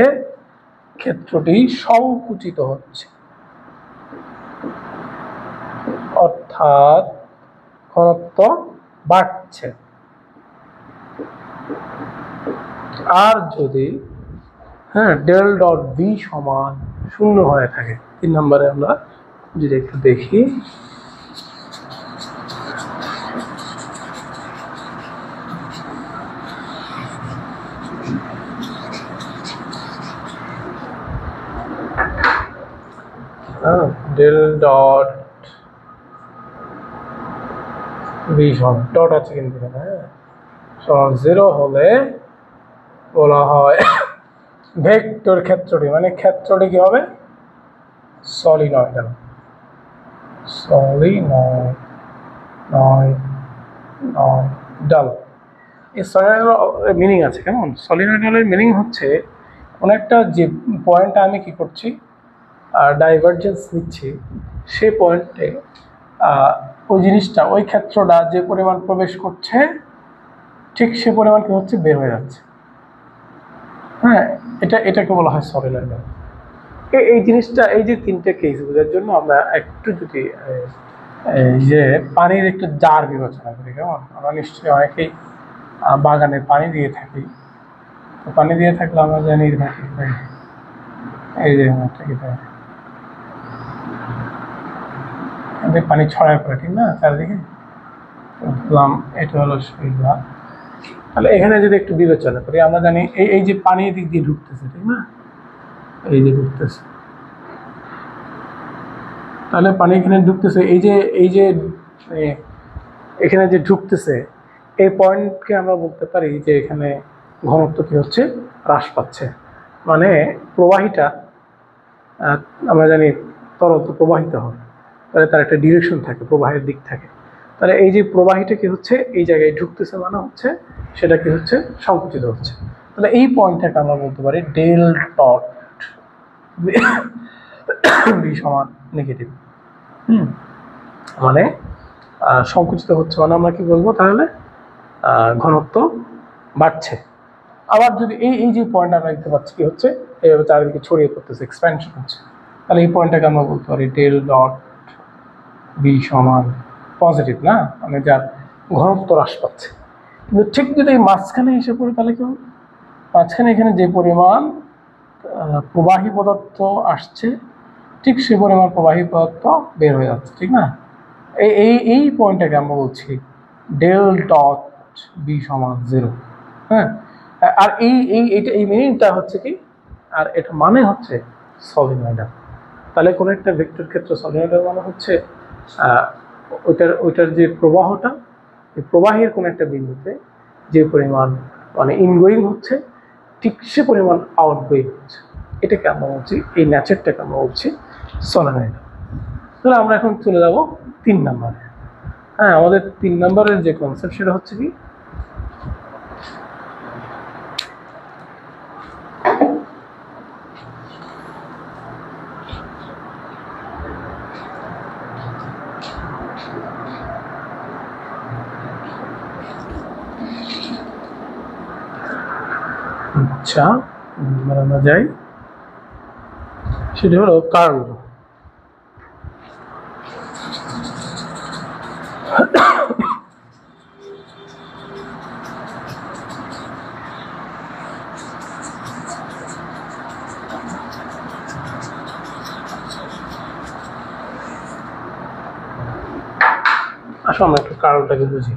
ক্ষেত্রটি সংকুচিত হচ্ছে, অর্থাৎ ঘনত্ব বাড়ছে। আর যদি ডেল ডট ভি সমান 0 হয়ে থাকে, 3 নম্বরে আমরা যদি একটু দেখি, ডেল ডট ভি সমান ডট আছে কিন্তু সমান 0 হলে বলা হয় ভেক্টর ক্ষেত্রটি, মানে ক্ষেত্রটি কি হবে, সলিনয়েডাল। সলিনয়েডাল এই সলিনয়েডাল মিনিং আছে কেমন? সলিনয়েডালের মিনিং হচ্ছে কোন একটা যে পয়েন্টে আমি কি করছি, ডাইভারজেন্স নিচ্ছি, সে পয়েন্টে ওই জিনিসটা, ওই ক্ষেত্রটা যে পরিমাণ প্রবেশ করছে ঠিক সে পরিমাণ কি হচ্ছে, বের হয়ে যাচ্ছে। এটাকে বলা হয় সলিনয়েডাল। এই জিনিসটা, এই যে 3টে কেস বোঝার জন্য আমরা একটু যদি এই যে পানির একটু জার বিবেচনা করি, কেমন? আমরা নিশ্চয়ই অনেকেই বাগানে পানি দিয়ে থাকি। তো পানি দিয়ে থাকলে আমরা জানি এই যে পানি ছড়ায় পড়ে, ঠিক না, চারিদিকে। বললাম এটা হলো সুবিধা। তাহলে এখানে যদি একটু বিবেচনা করি, আমরা জানি এই যে পানি দিক দিয়ে ঢুকতেছে, ঠিক না, এই যে ঢুকতেছে, তাহলে পানি এখানে ঢুকতেছে, এই যে এখানে যে ঢুকতেছে, এই পয়েন্টকে আমরা বলতে পারি যে এখানে ঘনত্ব কি হচ্ছে, হ্রাস পাচ্ছে। মানে প্রবাহীটা, আমরা জানি তরল তো প্রবাহিত হয়, তাহলে তার একটা ডিরেকশন থাকে, প্রবাহের দিক থাকে। তাহলে এই যে প্রবাহীটা কি হচ্ছে, এই জায়গায় ঢুকতেছে, মানে হচ্ছে সেটা কি হচ্ছে, সংকুচিত হচ্ছে। তাহলে এই পয়েন্টটাকে আমরা বলতে পারি ডেল ডট ভি সমান নেগেটিভ। মানে সংকুচিত হচ্ছে, মানে আমরা কি বলবো তাহলে, ঘনত্ব বাড়ছে। আবার যদি এই যে পয়েন্ট আমরা দেখতে পাচ্ছি কি হচ্ছে, এইভাবে চারিদিকে ছড়িয়ে পড়তেছে, এক্সপ্যানশন হচ্ছে, তাহলে এই পয়েন্টটাকে আমরা বলতে পারি ডেল ডট ভি সমান পজিটিভ, না, মানে যার ঘনত্ব হ্রাস পাচ্ছে। কিন্তু ঠিক যদি এই মাঝখানে এসে পড়ে, তাহলে কি হবে, মাঝখানে এখানে যে পরিমাণ প্রবাহী পদার্থ আসছে ঠিক সে পরিমাণ প্রবাহী পদার্থ বের হয়ে যাচ্ছে, ঠিক না। এই পয়েন্টটাকে আমরা বলছি ডেল ডট বি সমান 0। আর এই মিনিংটা হচ্ছে কি, আর এটা মানে হচ্ছে সলিনয়েডাল। তাহলে কোনো একটা ভেক্টর ক্ষেত্র সলিনয়েডাল মানে হচ্ছে ওইটার যে প্রবাহটা, এই প্রবাহের কোনো একটা বিন্দুতে যে পরিমাণ মানে ইনগোয়িং হচ্ছে ঠিক সে পরিমাণ আউটগোয়িং হচ্ছে, এটাকে আমরা বলছি, এই ন্যাচারটাকে আমরা বলছি সলিনয়েডাল। তাহলে আমরা এখন চলে যাব 3 নম্বরে। আমাদের 3 নম্বরের যে কনসেপ্ট সেটা হচ্ছে কি, আমরা যাই, সেটা হলো কার্ল। আসলে আমরা একটু কার্লটাকে বুঝি।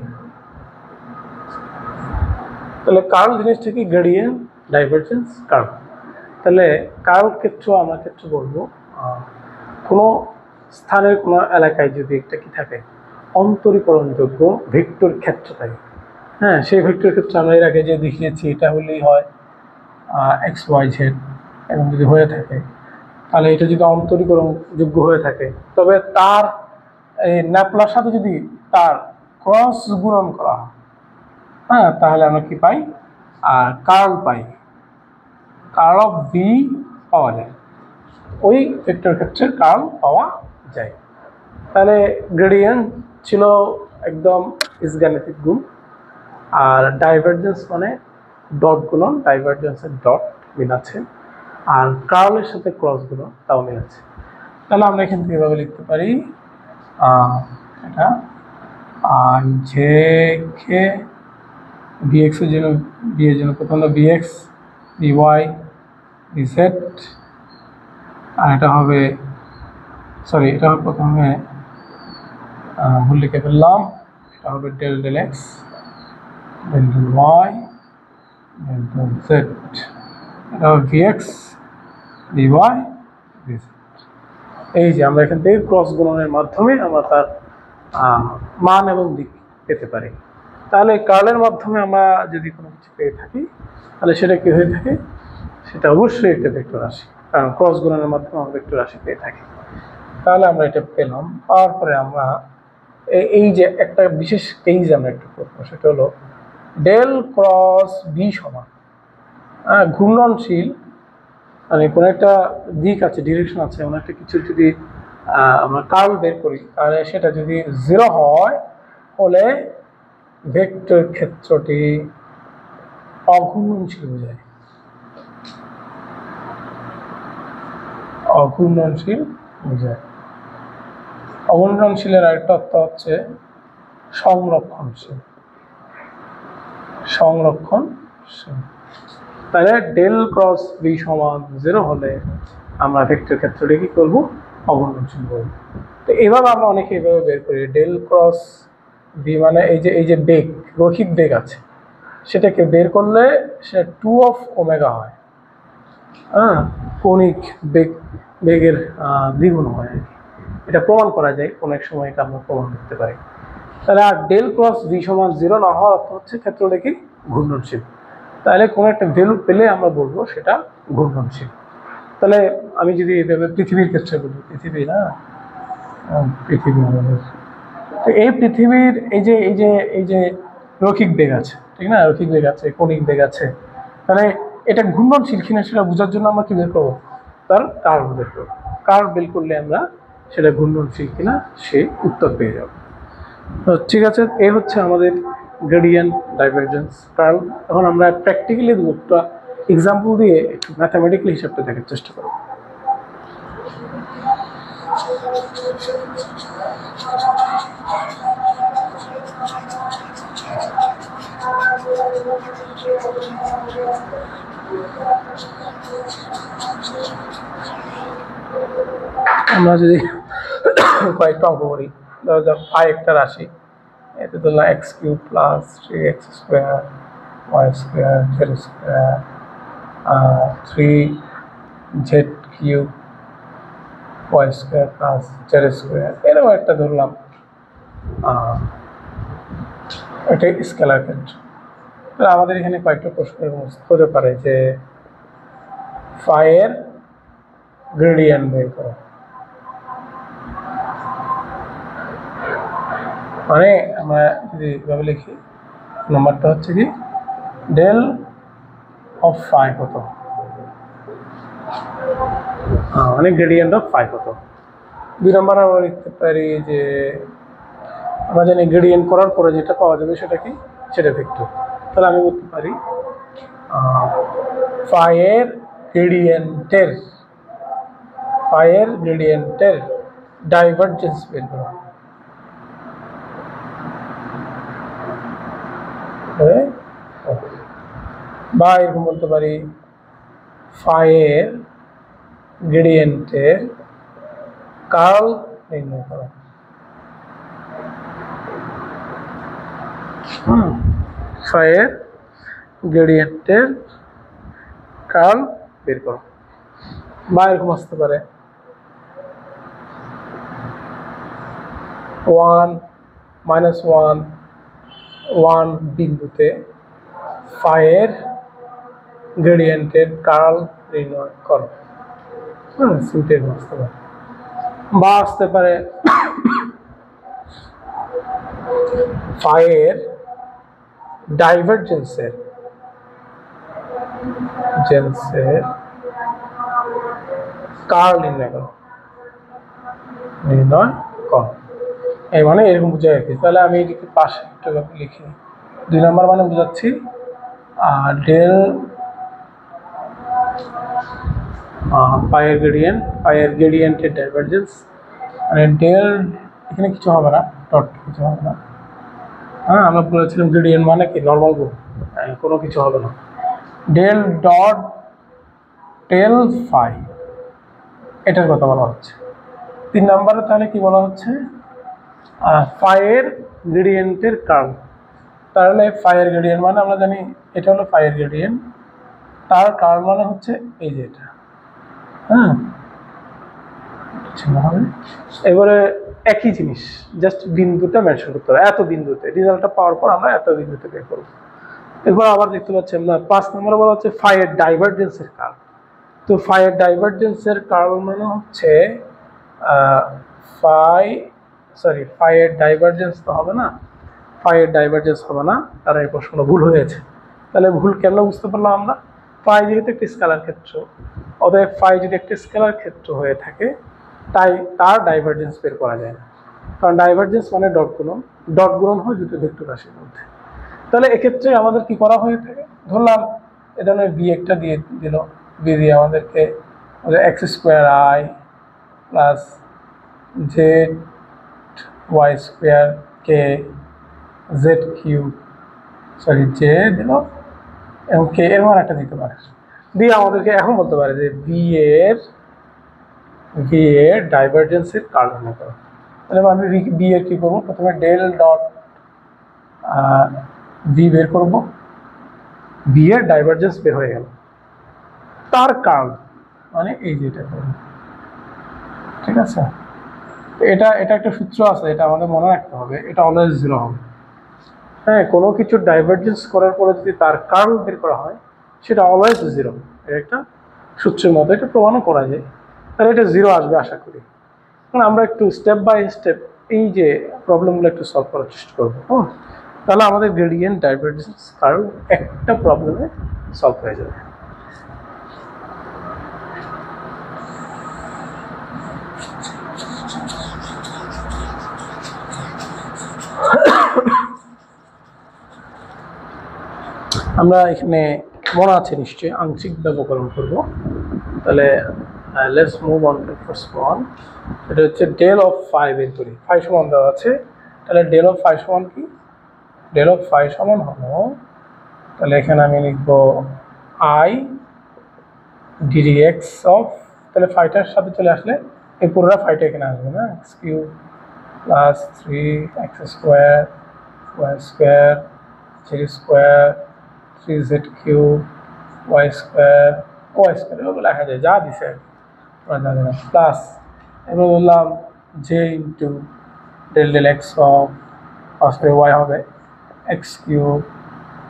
তাহলে কার্ল জিনিসটা কি, গ্রেডিয়েন্ট, ডাইভারজেন্স, কার্ল। তাহলে কার্ল ক্ষেত্র আমরা ক্ষেত্র বলবো কোনো স্থানের কোনো এলাকায় যদি একটা কি থাকে, অন্তরীকরণযোগ্য ভেক্টর ক্ষেত্র থাকে। সেই ভেক্টর ক্ষেত্রে আমরা এর আগে যে দেখিয়েছি, এটা হলেই হয় XYZ, এবং যদি হয়ে থাকে তাহলে এটা যদি অন্তরীকরণযোগ্য হয়ে থাকে, তবে তার এই ন্যাপলার সাথে যদি তার ক্রস গুণন করা হয়, তাহলে আমরা কি পাই, কার্ল পাই, কার্ল অফ বি পাওয়া যায়, ওই ভেক্টর ক্ষেত্রের কার্ল পাওয়া যায়। তাহলে গ্রেডিয়েন্ট ছিল একদম বীজগাণিতিক গুণ, আর ডাইভারজেন্স মানে ডট গুণন ডাইভারজেন্সের ডট মিল আছে, আর কার্লের সাথে ক্রস গুণন তাও মিল আছে। তাহলে আমরা এখান থেকে এভাবে লিখতে পারি এটা আই জে কে বিএক্স এর জন্য বি এর জন্য প্রথমে বিএক্স বিওয়াই বিজেড, আর এটা হবে সরি এটা হবে প্রথমে ভুল লিখে ফেললাম, এটা হবে del del x del del Y del del Z, এটা হবে বিএক্স বিওয়াই বিজেড। এই যে আমরা এখান থেকে ক্রস গুণনের মাধ্যমে আমরা তার মান এবং দিক পেতে পারি। তাহলে কার্লের মাধ্যমে আমরা যদি কোনো কিছু পেয়ে থাকি তাহলে সেটা কি হয়ে থাকে, সেটা অবশ্যই একটা ভেক্টর রাশি, কারণ ক্রস গুণনের মাধ্যমে আমরা ভেক্টর রাশি পেয়ে থাকি। তাহলে আমরা এটা পেলাম, পাওয়ার পরে আমরা এই যে একটা বিশেষ কেস আমরা একটু করবো, সেটা হলো ডেল ক্রস বি সমান ঘূর্ণনশীল, মানে কোনো একটা দিক আছে, ডিরেকশন আছে, এমন একটা কিছু যদি আমরা কার্ল বের করি তাহলে সেটা যদি 0 হয় হলে ভেক্টর ক্ষেত্রটি অঘূর্ণনশীল বোঝায়। অঘূর্ণনশীল বোঝায়। অঘূর্ণনশীলের আরেকটা অর্থ হচ্ছে সংরক্ষণশীল। সংরক্ষণশীল। তাহলে ডেল ক্রস বি সমান 0 হলে আমরা ভেক্টর ক্ষেত্রটি কি করব, অঘূর্ণনশীল বলব। তো এভাবে আমরা অনেকে এভাবে বের করি, ডেল ক্রস বি মানে এই যে বেগ, রৈখিক বেগ আছে, সেটাকে বের করলে সেটা 2 অফ ওমেগা হয়, কৌণিক বেগের দ্বিগুণ হয়। এটা প্রমাণ করা যায়, অনেক সময় এটা আমরা প্রমাণ করতে পারি। তাহলে আর ডেল ক্রস বি সমান 0 না হওয়ার অর্থ হচ্ছে ক্ষেত্রটি কি ঘূর্ণনশীল। তাহলে কোনো একটা ভ্যালু পেলে আমরা বলবো সেটা ঘূর্ণনশীল। তাহলে আমি যদি এভাবে পৃথিবীর ক্ষেত্রে বলি, পৃথিবী না পৃথিবী আমাদের, তো এই পৃথিবীর এই যে রৈখিক বেগ আছে, ঠিক না, রৈখিক বেগ আছে, কৌণিক বেগ আছে, তাহলে এটা ঘূর্ণনশীল কিনা সেটা বোঝার জন্য আমরা কি বের করবো, তার কার্ভ বের করবো। কার্ভ বের করলে আমরা সেটা ঘূর্ণনশীল কিনা সেই উত্তর পেয়ে যাব। তো ঠিক আছে, এই হচ্ছে আমাদের গ্রেডিয়েন্ট, ডাইভারজেন্স, কার্ল। এখন আমরা প্র্যাকটিক্যালি দুটো এক্সাম্পল দিয়ে একটু ম্যাথামেটিক্যালি হিসাবটা দেখার চেষ্টা করব। আমরা যদি কয়েকটা অঙ্ক করি, ধরো যাক ফাই একটা রাশি, এতে ধরলাম X cube plus 3x square Y square Z square 3z cube Y square plus Z square, এরকম একটা ধরলাম এটা স্কেলার ক্ষেত্র। তাহলে আমাদের এখানে কয়েকটা প্রশ্ন হতে পারে যে ফাইয়ের গ্রেডিয়েন্ট বের করো, মানে আমরা যদি এভাবে লিখি, নাম্বারটা হচ্ছে কি ডেল অফ ফাই কত, মানে গ্রেডিয়েন্ট অফ ফাই কত। 2 নম্বর আমরা লিখতে পারি যে আমরা জানি গ্রেডিয়েন্ট করার পরে যেটা পাওয়া যাবে সেটা কি, সেটা ভেক্টর। তাহলে আমি বলতে পারি ফাইয়ের গ্রেডিয়েন্টের ডাইভারজেন্স বের করো। বা এরকম বলতে পারি ফাইয়ের গ্রেডিয়েন্টের কার্ল নির্ণয় করো। ফাইয়ের গ্রেডিয়েন্টের কার্ল বের করো। বা এরকম আসতে পারে 1 -1 বিন্দুতে ফাইয়ের গ্রেডিয়েন্টের কার্ল নির্ণয় করো। সিম্পল আসতে পারে। বা আসতে পারে ফাইয়ের ডাইভারজেন্সের কার্ল নির্ণয় করো। এই মানে এরকম বুঝে রাখি। তাহলে আমি এদিকে পাশে একটা লিখি, 2 নম্বর মানে বুঝাচ্ছি ডেল পায়ের গ্রেডিয়েন্টের ডাইভারজেন্স, মানে ডেল এখানে কিছু হবে না, ডট কিছু হবে না। হ্যাঁ, আমরা বলেছিলাম গ্রেডিয়েন্ট মানে কি নর্মাল গুণ, কোনো কিছু হবে না। ডেল ডট ডেল ফাই, এটার কথা বলা হচ্ছে। 3 নম্বরে তাহলে কি বলা হচ্ছে, ফাইয়ের গ্রেডিয়েন্টের কার্ল। তাহলে ফাইয়ের গ্রেডিয়েন্ট মানে আমরা জানি এটা হলো ফাইয়ের গ্রেডিয়েন্ট, তার কার্ল মানে হচ্ছে এই যে এটা। হ্যাঁ, এবারে একই জিনিস, জাস্ট বিন্দুটা মেনশন করতে হবে, এত বিন্দুতে রেজাল্টটা পাওয়ার পর আমরা এত বিন্দুতে বের করবো। এরপর আবার দেখতে পাচ্ছি আমরা 5 নম্বরে বলা হচ্ছে ফাইয়ের ডাইভারজেন্সের কার্ল। তো ফাইয়ের ডাইভারজেন্সের কার্ল মানে হচ্ছে ফাইয়ের ডাইভারজেন্স তো হবে না, ফাইয়ের ডাইভারজেন্স হবে না, তার এই প্রশ্নটা ভুল হয়েছে। তাহলে ভুল কেন বুঝতে পারলাম আমরা, ফাই যেহেতু একটি স্কেলার ক্ষেত্র, অতএব ফাই যদি একটি স্কেলার ক্ষেত্র হয়ে থাকে তাই তার ডাইভারজেন্স বের করা যায় না, কারণ ডাইভারজেন্স মানে ডট গুণন হয় দুটো ভেক্টর রাশির মধ্যে। তাহলে এক্ষেত্রে আমাদের কি করা হয়ে থাকে, ধরলাম এ ধরনের বি একটা দিয়ে দিল, বি দিয়ে আমাদেরকে X square I plus Z Y square K Z cube J দিল এবং কে এর মান একটা দিতে পারে, দিয়ে আমাদেরকে এখন বলতে পারে যে বি এর ডাইভারজেন্সের কার্ল নির্ণয় করো। তাহলে আমি বি এর কি করবো, প্রথমে ডেল ডট বি বের করবো, বি এর ডাইভারজেন্স বের হয়ে গেল, তার কার্ল মানে এই যেটা করবো। ঠিক আছে, এটা একটা সূত্র আছে, এটা আমাদের মনে রাখতে হবে, এটা অলওয়েজ 0 হবে। হ্যাঁ, কোনো কিছু ডাইভারজেন্স করার পরে যদি তার কার্ল বের করা হয় সেটা অলওয়েজ 0, এটা একটা সূত্রের মতো, এটা প্রমাণও করা যায়। তাহলে এটা 0 আসবে আশা করি। কারণ আমরা একটু স্টেপ বাই স্টেপ এই যে প্রবলেমগুলো একটু সলভ করার চেষ্টা করবো। তাহলে আমাদের গ্রেডিয়েন্ট ডাইভারজেন্স কার্ল একটা প্রবলেমে সলভ হয়ে যাবে। আমরা এখানে মনে আছে নিশ্চয়ই আংশিক ব্যবকলন করব। তাহলে let's move on to first one, এটা হচ্ছে ডেল অফ ফাই বের করি। ফাই সমান দেওয়া আছে, তাহলে ডেল অফ ফাই সমান কি, ডেল অফ ফাই সমান হলো, তাহলে এখানে আমি লিখবো আই ডিডি এক্স অফ, তাহলে ফাইটার সাথে চলে আসলে এই পুরোটা ফাইটা এখানে আসবে না, x cube plus 3x square Y square Z square 3z cube Y square এভাবে লেখা যায়, যা দিছে প্লাস এবার বললাম j into del del x of আসলে ওয়াই হবে x cube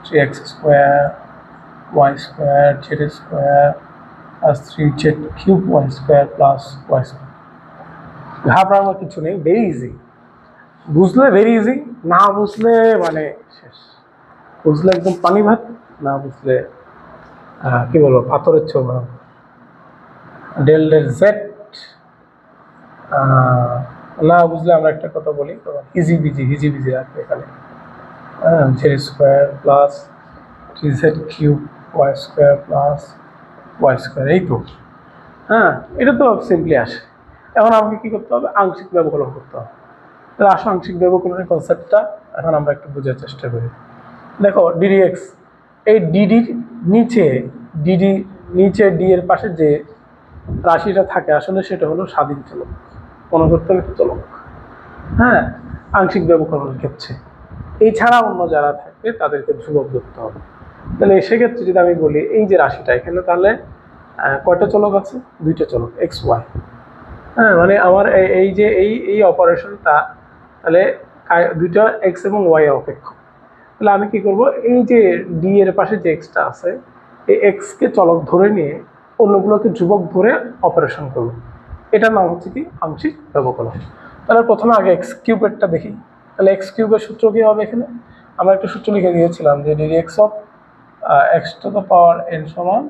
3x square Y square Z square plus 3z cube Y square plus Y square. ঘাবড়ানোর কিছু নেই, ভেরি ইজি, বুঝলে ভেরি ইজি, না বুঝলে মানে শেষ, বুঝলে একদম পানি ভাত, না বুঝলে কি বলবো পাথরের ছোপ। ডেল ডেল জেড না বুঝলে আমরা একটা কথা বলি, হিজি বিজি রাখবে এখানে, Z square plus 3z cube Y square plus Y square, এই তো। হ্যাঁ, এটা তো সিম্পলি আসে। এখন আমাকে কী করতে হবে, আংশিক ব্যবকলন করতে হবে। তাহলে আসো আংশিক ব্যবকলনের কনসেপ্টটা এখন আমরা একটু বোঝার চেষ্টা করি। দেখো ডিডি এক্স, এই ডিডির নিচে ডি এর পাশে যে রাশিটা থাকে আসলে সেটা হলো স্বাধীন চলক, মনে করতে হবে চলক। হ্যাঁ, আংশিক ব্যবকলনের ক্ষেত্রে এছাড়া অন্য যারা থাকবে তাদেরকে ধ্রুবক ধরতে হবে। তাহলে সেক্ষেত্রে যদি আমি বলি এই যে রাশিটা এখানে, তাহলে কয়টা চলক আছে, 2টা চলক এক্স ওয়াই। হ্যাঁ, মানে আমার এই অপারেশনটা তাহলে 2টা এক্স এবং ওয়াই এর অপেক্ষক। তাহলে আমি কি করব, এই যে ডি এর পাশে যে এক্সটা আছে এই এক্সকে চলক ধরে নিয়ে অন্যগুলোকে ধ্রুবক ধরে অপারেশন করব, এটার নাম হচ্ছে কি আংশিক ব্যবকলন। তাহলে প্রথমে আগে এক্স কিউবেরটা দেখি। তাহলে এক্স কিউবের সূত্র কী হবে, এখানে আমরা একটা সূত্র লিখে দিয়েছিলাম যে d d x of x to the power n সমান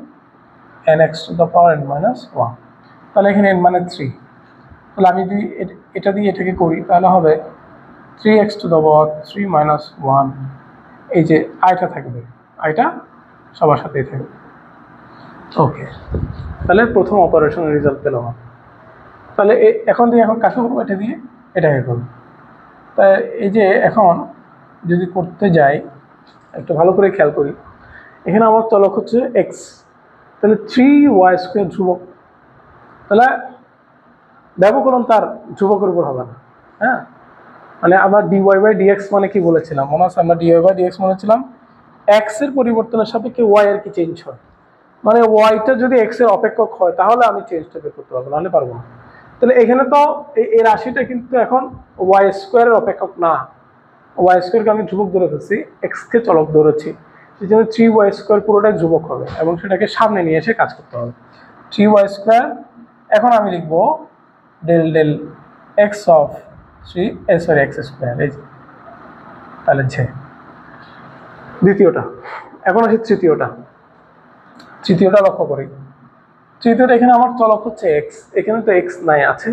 n x to the power n minus 1। তাহলে এখানে এন মানে 3, তাহলে আমি যদি এটা দিয়ে এটাকে করি তাহলে হবে 3x two the power 3 minus 1, এই যে আইটা থাকবে, আইটা সবার সাথেই থাকবে। ওকে, তাহলে প্রথম অপারেশনের রেজাল্ট পেলাম। তাহলে এখন কাকে করবো? এটা দিয়ে এটাকে করবো। তাই এই যে এখন যদি করতে যাই, একটু ভালো করে খেয়াল করি, এখানে আমার চলক হচ্ছে এক্স, তাহলে 3y² ধ্রুবক, তাহলে ব্যবকলন তার ধ্রুবকের উপর হবে না। হ্যাঁ, মানে আমরা dy/dx মানে কি বলেছিলাম মনে আছে? আমরা dy/dx বলেছিলাম এক্স এর পরিবর্তনের সাপেক্ষে ওয়াই আর কি চেঞ্জ হয়, মানে ওয়াইটা যদি এক্স এর অপেক্ষক হয় তাহলে আমি চেঞ্জটা বের করতে পারবো, নাহলে পারবো না। তাহলে এখানে তো এই রাশিটা কিন্তু এখন y² এর অপেক্ষক না, y² কে আমি ধ্রুবক ধরে ফেলছি, এক্স কে চলক ধরেছি, সেই জন্য 3y² পুরোটাই ধ্রুবক হবে এবং সেটাকে সামনে নিয়ে এসে কাজ করতে হবে। 3y², এখন আমি লিখবো del del x of x², এই যে, তাহলে যে দ্বিতীয়টা। এখন আসি তৃতীয়টা লক্ষ্য করি। তৃতীয়টা এখানে আমার চলক হচ্ছে এক্স, এখানে তো এক্স নাই, আছে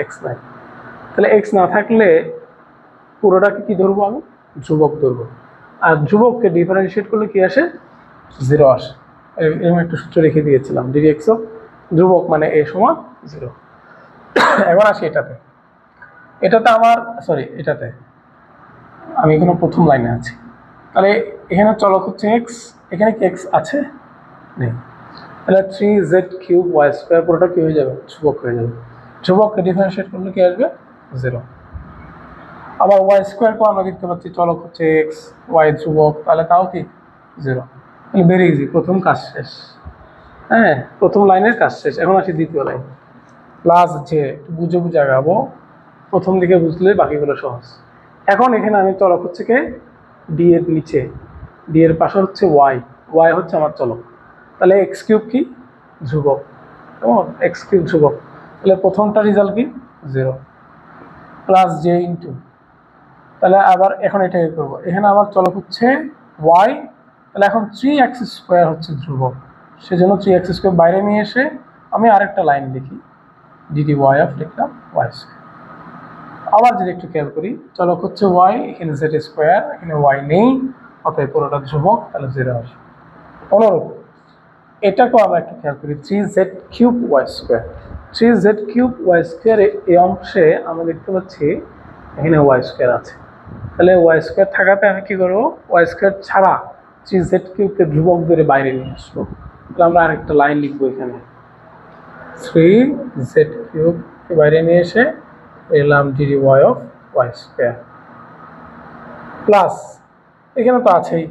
এক্স নাই, তাহলে এক্স না থাকলে পুরোটাকে কি ধরবো? আমি ধ্রুবক ধরবো, আর ধ্রুবককে ডিফারেন্সিয়েট করলে কি আসে? 0 আসে। এরকম একটা সূত্র রেখে দিয়েছিলাম, dx অফ ধ্রুবক মানে a সমান 0। এবার আসি এটাতে আমার এটাতে আমি এখানে প্রথম লাইনে আছি, তাহলে এখানে চলক হচ্ছে এক্স, এখানে কি এক্স আছে? নেই, তাহলে 3z³ পুরোটা কি হয়ে যাবে? ধ্রুবক হয়ে যাবে। ধ্রুবককে ডিফারেন্সিয়েট করলে কি আসবে? 0। আবার y² কেও আমরা দেখতে পাচ্ছি চলক হচ্ছে এক্স, ওয়াই ধ্রুবক, তাহলে তাও কি 0। তাহলে ভেরি ইজি, প্রথম কাজ শেষ। হ্যাঁ, প্রথম লাইনের কাজ শেষ। এখন আসি দ্বিতীয় লাইন, প্লাস যে বুঝে আগাবো, প্রথম দিকে বুঝলে বাকিগুলো সহজ। এখন এখানে আমি চলক হচ্ছে কে? ডি এর নিচে, ডি এর পাশে হচ্ছে ওয়াই হচ্ছে আমার চলক, তাহলে x³ কি? ধ্রুবক, কেমন? x³ ধ্রুবক, তাহলে প্রথমটা রেজাল্ট কি? 0 প্লাস জে ইন্টু, তাহলে আবার এখন এটাকে করবো, এখানে আমার চলক হচ্ছে y, তাহলে এখন 3x² হচ্ছে ধ্রুবক, সেজন্য 3x² বাইরে নিয়ে এসে আমি আরেকটা লাইন লিখি, dy অফ লিখলাম y²। আবার যদি একটু খেয়াল করি, চলক হচ্ছে y, এখানে z², এখানে y নেই, অতএব পুরোটা ধ্রুবক, তাহলে 0 আসে। অনুরূপ এটাকেও আমরা একটু খেয়াল করি, 3z³ y², এই অংশে আমরা দেখতে পাচ্ছি এখানে y² আছে, তাহলে y² থাকাতে আমি কি করবো? y² ছাড়া 3z³ কে ধ্রুবক ধরে বাইরে নিয়ে আসবো, তাহলে আমরা আরেকটা লাইন লিখবো এখানে, 3z³ কে বাইরে নিয়ে এসে এলাম dy অফ y² প্লাস, এখানে তো আছেই,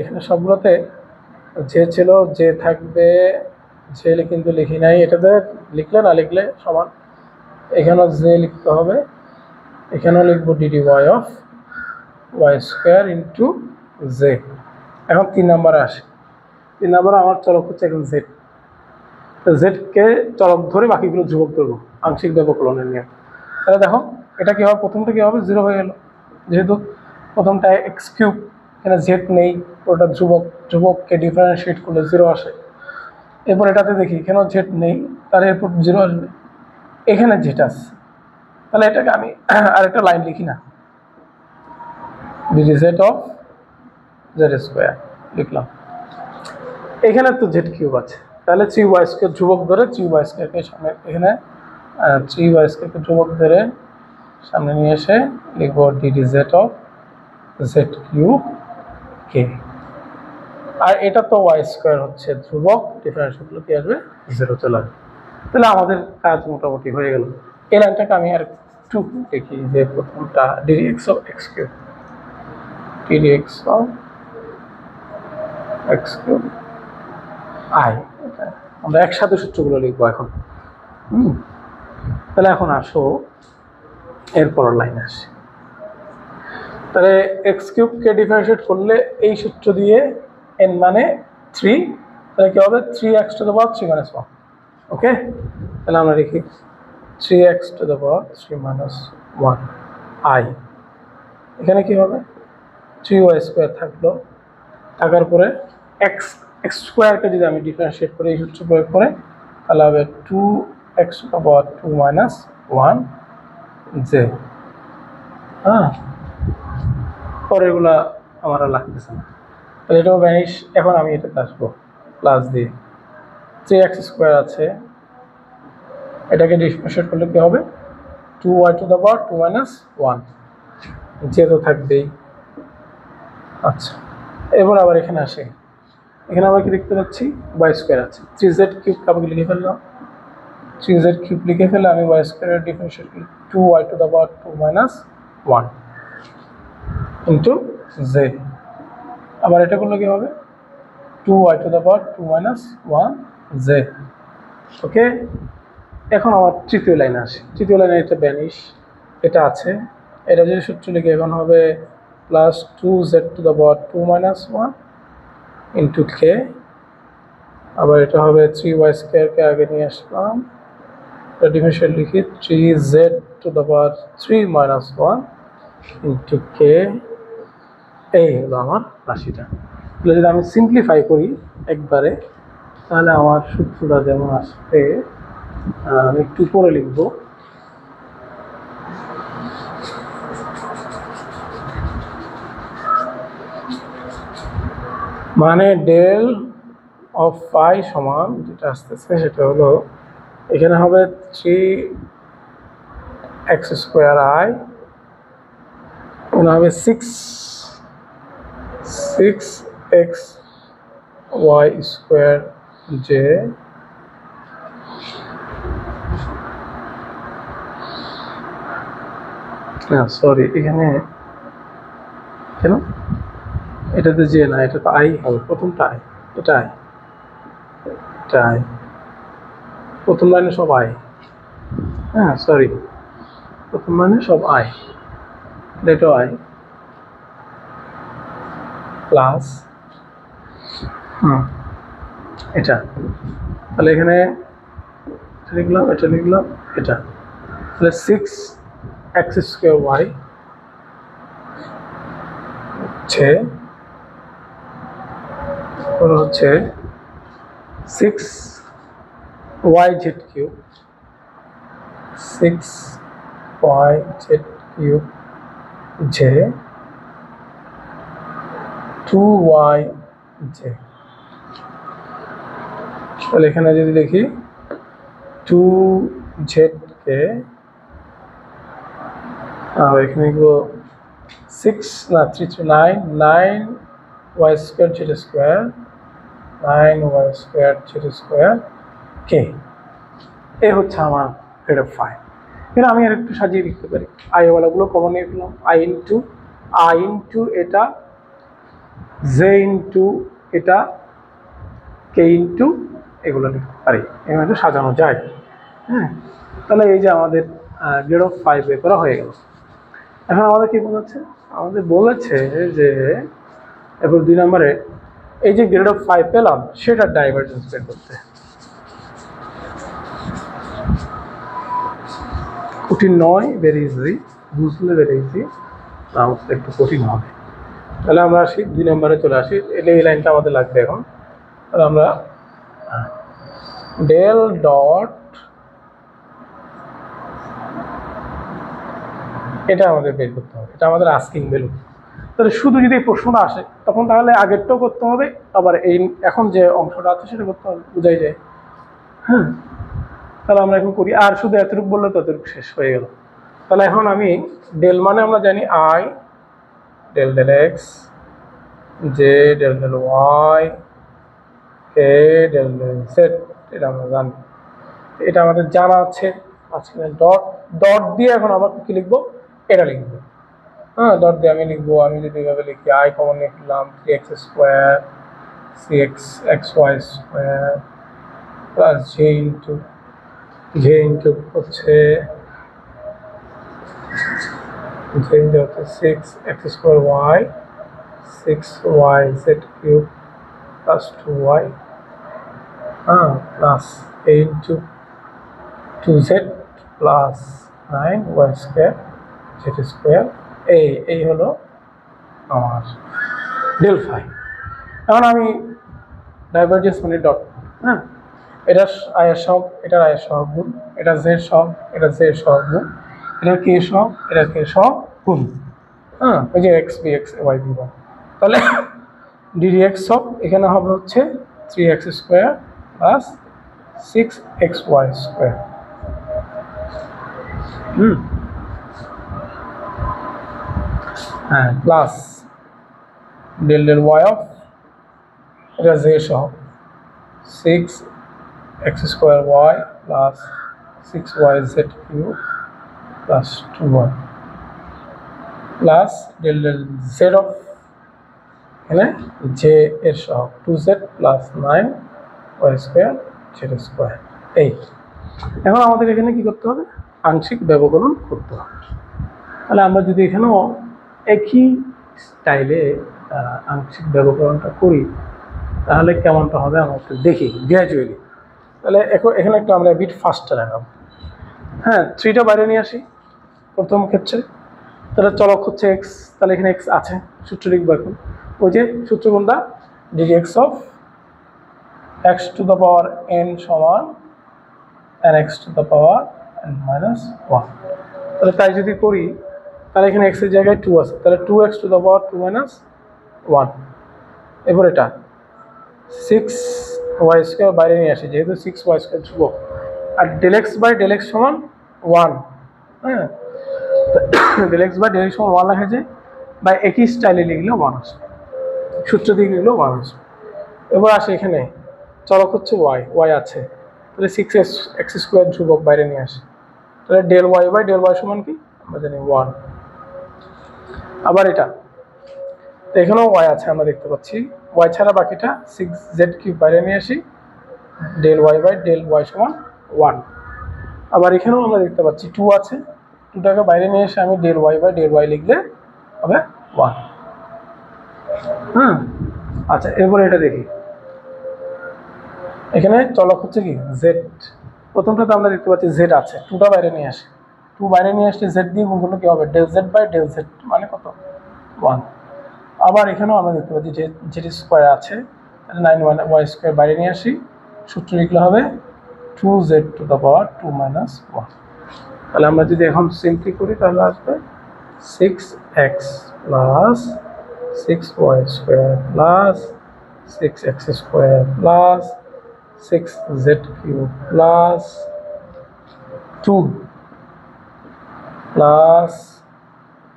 এখানে সবগুলোতে যে ছিল, যে থাকবে, যে কিন্তু লিখি নাই, এটাতে লিখলে না লিখলে সমান, এখানেও যে লিখতে হবে, এখানেও লিখবো dy of y² into J. এখন 3 নম্বরে আসে, 3 নম্বরে আমার চলক হচ্ছে এখন জেড, জেডকে চলক ধরে বাকিগুলো ধ্রুবক ধরবো আংশিক ব্যবকলনের নিয়ে। তাহলে দেখো এটা কি হবে? প্রথমটা কি হবে? 0 হয়ে গেল, যেহেতু প্রথমটা x³, এখানে জেড নেই, ওটা ধ্রুবককে ডিফারেন্সিয়েট করলে 0 আসে। এরপর এটাতে দেখি এখানেও জেড নেই, তাহলে এরপর 0 আসবে, এখানে জেড আছে, তাহলে এটাকে আমি আরেকটা লাইন লিখি না, dz অফ z² লিখলাম, এখানে তো z³ আছে, তাহলে 3y² ধ্রুবক ধরে 3y² কে সামনে, এখানে 3y² কে ধ্রুবক ধরে সামনে নিয়ে এসে লিখবো dz অফ z³ আর এটা তো y² হচ্ছে ধ্রুবক, ডিফারেন্সিয়েট কি আসবে? 0 চলে আসবে। তাহলে আমাদের কাজ মোটামুটি হয়ে গেল। এই লাইনটাকে আমি আর একটু দেখি, যে প্রথমটা dx অফ x³ আই, আমরা একসাথে সূত্রগুলো লিখবো এখন। তাহলে এখন আসো এরপর লাইন আসে, তাহলে x³ কে ডিফারেন্সিয়েট করলে এই সূত্র দিয়ে n মানে 3, তাহলে কি হবে? 3x⁻³ - 1। ওকে, তাহলে আমরা লিখি 3x⁻³ আই, এখানে কি হবে? 3y² থাকলো, থাকার পরে x² কে যদি আমি ডিফারেন্সিয়েট করি এই সূত্র প্রয়োগ করে, তাহলে হবে 2x⁻² - 1 জে। হ্যাঁ, পরেরগুলা আমার আর লাগতেছে না। তাহলে এটাও ভ্যানিশ। এখন আমি এটাতে আসবো প্লাস দিয়ে 3x² আছে, এটাকে ডিফারেন্সিয়েট করলে কি হবে 2y two the power 2 minus 1, যে তো থাকবেই। আচ্ছা, এবার আবার এখানে আসে, এখানে আমরা কি দেখতে পাচ্ছি y² আছে, 3z³ কাউকে লিখে ফেললাম, 3z³ লিখে ফেলে আমি y² এর ডিফারেন্সিয়েট করি 2y two the power 2 minus 1 into z। আবার এটা করলে কি হবে 2y two the power 2 minus 1 z। ওকে, এখন আমার তৃতীয় লাইনে আসে। তৃতীয় লাইনে এটা ভ্যানিশ, এটা আছে, এটা যদি সূত্র লিখে এখন হবে plus 2z two the power 2 minus 1 into k। আবার এটা হবে 3y² কে আগে নিয়ে আসলাম, এটা ডিফারেন্সিয়েট লিখি 3z two the power 3 minus 1 into k। এই হলো আমার রাশিটা। যদি আমি সিম্পলিফাই করি একবারে, তাহলে আমার সূত্রটা যেমন আসবে আমি একটু পরে লিখব। মানে ডেল অফ ফাই সমান যেটা আসতেছে সেটা হলো এখানে হবে 3x² i, এখানে হবে 6xy² j, সরি এখানে কেন এটাতে যে না, এটা তো আই হবে, প্রথমটা আই, এটা আই, এটা আই, প্রথম লাইনে সব আই, হ্যাঁ সরি প্রথম লাইনে সব আই, এটাও আই প্লাস এটা, তাহলে এখানে লিখলাম, এটা লিখলাম, এটা, তাহলে 6x² হচ্ছে 6yz³ 6yz³ j 2yj। তাহলে এখানে যদি লিখি 2z কে এখানে লিখবো 6 না 3 3 9 9y² z² 9y² z² k। এই হচ্ছে আমার গ্রেড অফ ফাই। এখানে আমি আর একটু সাজিয়ে লিখতে পারি, আই ওয়ালাগুলো কমন নিয়ে ফেললাম, আই ইন্টু এটা, জে ইন্টু এটা, কে ইন্টু এগুলো লিখতে পারি, এভাবে একটু সাজানো যায়। হ্যাঁ, তাহলে এই যে আমাদের গ্রেড অফ ফাই বের করা হয়ে গেল। এখন আমাদের কি বলেছে, আমাদের বলেছে যে এরপর 2 নম্বরে এই যে গ্রেড অফ ফাই পেলাম সেটার ডাইভারজেন্স বের করতে। কঠিন নয়, ভেরি ইজি, বুঝলে ভেরি ইজি, আমাদের একটু কঠিন হবে। তাহলে আমরা আসি 2 নম্বরে চলে আসি, এই লাইনটা আমাদের লাগবে এখন। তাহলে আমরা ডেল ডট, এটা আমাদের বের করতে হবে, এটা আমাদের আস্কিং ভ্যালু। তাহলে শুধু যদি এই প্রশ্নটা আসে তখন তাহলে আগেরটাও করতে হবে, আবার এই এখন যে অংশটা আছে সেটা করতে হবে, বোঝাই যায়। হ্যাঁ, তাহলে আমরা এখন করি, আর শুধু এতটুকু বললে তো এতটুকু শেষ হয়ে গেল। তাহলে এখন আমি ডেল মানে আমরা জানি I del del X, J del del Y, K del del Z, এটা আমরা জানি, এটা আমাদের জানা আছে। আজকে ডট ডট দিয়ে এখন আমরা কি লিখবো, এটা লিখবো। হ্যাঁ, ডট দিয়ে আমি লিখবো, আমি যদি এভাবে লিখি আই কমন নিয়ে ফেললাম 3x² 6xy² plus J into হচ্ছে 6x² y 6yz³ plus 2y, plus a into 2z plus 9y² z²। এই হলো আমার ডেল ফাই। এখন আমি ডাইভারজেন্স মানে ডট, হ্যাঁ, এটা আয়ের সহগ, এটার আয়ের সহগ গুণ, এটা জেড সহগ, এটা জেড সহগ গুণ, এটা কে সহগ, এটা কে সহগ গুণ, হ্যাঁ, ওই যে x b x y b y. তাহলে ডিডিএক্স অফ এখানে হবে হচ্ছে 3x square plus 6xy square. হ্যাঁ, plus del del y of এটা জে সহ 6x square y plus 6yz cube plus 2y plus del del Z of এখানে j এর সহ 2z plus 9y square Z square. এই এখন আমাদের এখানে কি করতে হবে? আংশিক ব্যবকলন করতে হবে। তাহলে আমরা যদি এখানেও একই স্টাইলে আংশিক ব্যবকলনটা করি তাহলে কেমনটা হবে আমরা একটু দেখি গ্র্যাজুয়ালি। তাহলে এখানে একটু আমরা বিট ফাস্টে রাখাবো। হ্যাঁ, 3টা বাইরে নিয়ে আসি প্রথম ক্ষেত্রে। তাহলে চলক হচ্ছে এক্স, তাহলে এখানে এক্স আছে, সূত্র লিখবো এখন। ওই যে সূত্র কোনটা? D d x of x to the power n সমান n x to the power n minus 1। তাহলে তাই যদি করি তাহলে এখানে এক্স এর জায়গায় 2 আছে, তাহলে 2x two the power 2 minus 1। এরপর এটা 6y স্কোয়ার বাইরে নিয়ে আসি, যেহেতু 6y স্কোয়ার ধ্রুবক, আর del x by del x সমান 1। হ্যাঁ, del x by del x সমান 1 লেখা যায়, বা একই স্টাইলে লিখলেও 1 আসবে, সূত্র দিয়ে লিখলেও 1 আসবে। এবার আসে এখানে চলক হচ্ছে y আছে, তাহলে 6x স্কোয়ার ধ্রুবক বাইরে নিয়ে আসি, তাহলে del Y by del Y সমান কি আমরা জানি 1। আবার এটা তো এখানেও y আছে আমরা দেখতে পাচ্ছি, y ছাড়া বাকিটা 6z কিউব বাইরে নিয়ে আসি, del Y by del Y সমান 1। আবার এখানেও আমরা দেখতে পাচ্ছি 2 আছে, 2টাকে বাইরে নিয়ে এসে আমি del Y by del Y লিখলে হবে 1। আচ্ছা, এরপরে এটা দেখি, এখানে চলক হচ্ছে কি জেড। প্রথমটাতে আমরা দেখতে পাচ্ছি জেড আছে, 2টা বাইরে নিয়ে আসি, 2 বাইরে নিয়ে আসলে জেড দিয়ে গুণ করলে কি হবে? Del Z by del Z মানে কত? 1। আবার এখানেও আমরা দেখতে পাচ্ছি যে জেড স্কোয়ার আছে, তাহলে 9y স্কোয়ার বাইরে নিয়ে আসি, সূত্র লিখলে হবে 2z two the power 2 minus 1। তাহলে আমরা যদি এখন সিম্পলি করি তাহলে আসবে 6x plus 6y square plus 6x square plus 6z cube plus 2 plus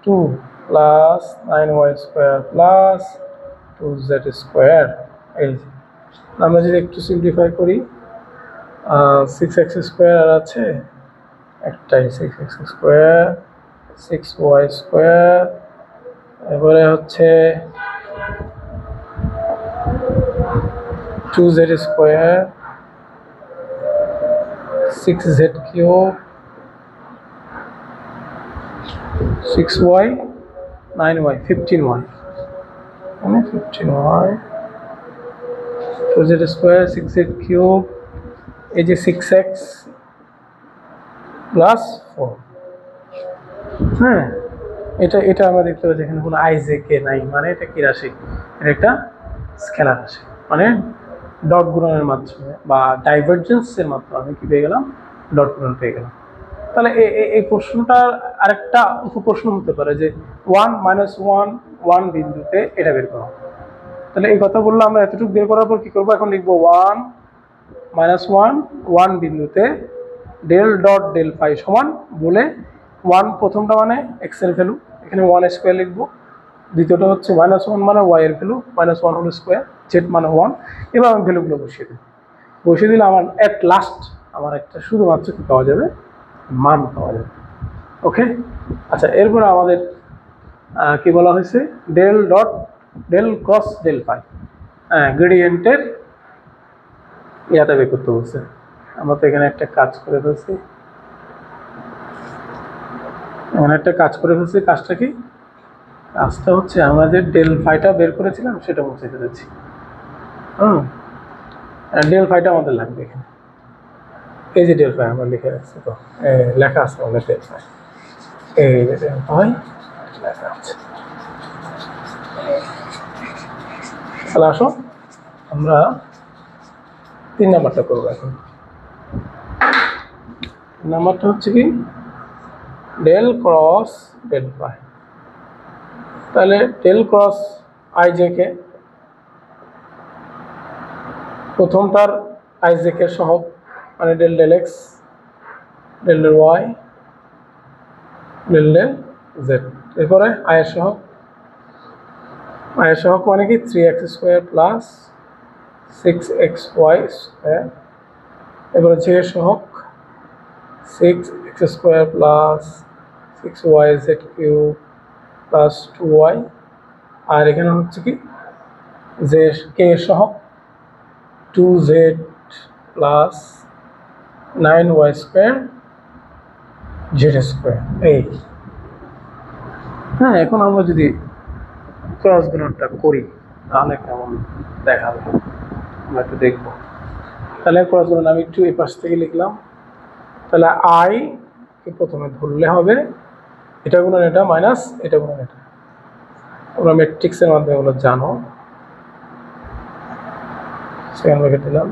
2 plus 9y square plus 2z square. এই আমরা যদি একটু সিম্পলিফাই করি, 6x স্কোয়ার আর আছে একটাই, 6x স্কোয়ার 6y স্কোয়ার, এবারে হচ্ছে 2z square 6z cube 6y 9y 15y, মানে 15y 2z square 6z cube, এই যে 6x প্লাস 4। হ্যাঁ, এটা আমরা দেখতে পাচ্ছি এখানে কোনো আইজেকে নাই, মানে এটা কি রাশি? এটা একটা স্কেলার রাশি, মানে ডট গুণনের মাধ্যমে বা ডাইভারজেন্সের মাধ্যমে আমি কি পেয়ে গেলাম? ডট গুণন পেয়ে গেলাম। তাহলে এই প্রশ্নটার আরেকটা উপপ্রশ্ন হতে পারে যে 1 মাইনাস 1 বিন্দুতে এটা বের করা। তাহলে এই কথা বললে আমরা এতটুকু বের করার পর কি করবো? এখন লিখবো 1 মাইনাস 1 বিন্দুতে ডেল ডট ডেল ফাই সমান বলে 1 প্রথমটা মানে এক্স এর ভ্যালু, এখানে 1 স্কোয়ার লিখবো। দ্বিতীয়টা হচ্ছে -1 মানে ওয়াই এর ভ্যালু, -1 হোল স্কোয়ার, জেড মানে 1। এবার আমি ভ্যালুগুলো বসিয়ে দিলে আমার অ্যাট লাস্ট আমার একটা শুধুমাত্র কি পাওয়া যাবে? মান পাওয়া যাবে। ওকে, আচ্ছা, এরপরে আমাদের কি বলা হয়েছে? Del dot del cross del phi, গ্রেডিয়েন্টের ইয়াটা বের করতে বলছে। আমরা তো এখানে একটা কাজ করে ফেলছি, কাজটা কি? কাজটা হচ্ছে আমরা যে ডেল ফাইটা বের করেছিলাম সেটা মুছে ফেলেছি। ডেল ফাইটা আমাদের লাগবে এখানে, এই যে ডেল ফাই আমরা লিখে রাখছি, তো লেখা আছে আমাদের ডেল ফাই, এই যে ডেল ফাই লেখা আছে। তাহলে আসো আমরা 3 নাম্বারটা করবো এখন। নাম্বারটা হচ্ছে কি? Del cross del phi. তাহলে del cross i j k প্রথমটার আইজেকের সহগ মানে del del x, del del Y, del del z. এরপরে আয়ের সহগ, আয়ের সহগ মানে কি 3x² প্লাস 6xy স্কোয়ার। এবারে জে এর সহগ 6x² plus 6yz cube plus 2y। আর এখানে হচ্ছে কি যে কে এর সহগ 2z প্লাস 9y² z²। এই হ্যাঁ, এখন আমরা যদি ক্রস গুণনটা করি তাহলে কেমন দেখাবে আমরা একটু দেখবো। তাহলে ক্রস গুণন আমি একটু এই পাশ থেকে লিখলাম। তাহলে আই কে প্রথমে ধরলে হবে এটা গুণন এটা মাইনাস এটা গুণন এটা। তোমরা ম্যাট্রিক্সের মাধ্যমে ওগুলো জানো। সেকেন্ড ব্র্যাকেট দিলাম,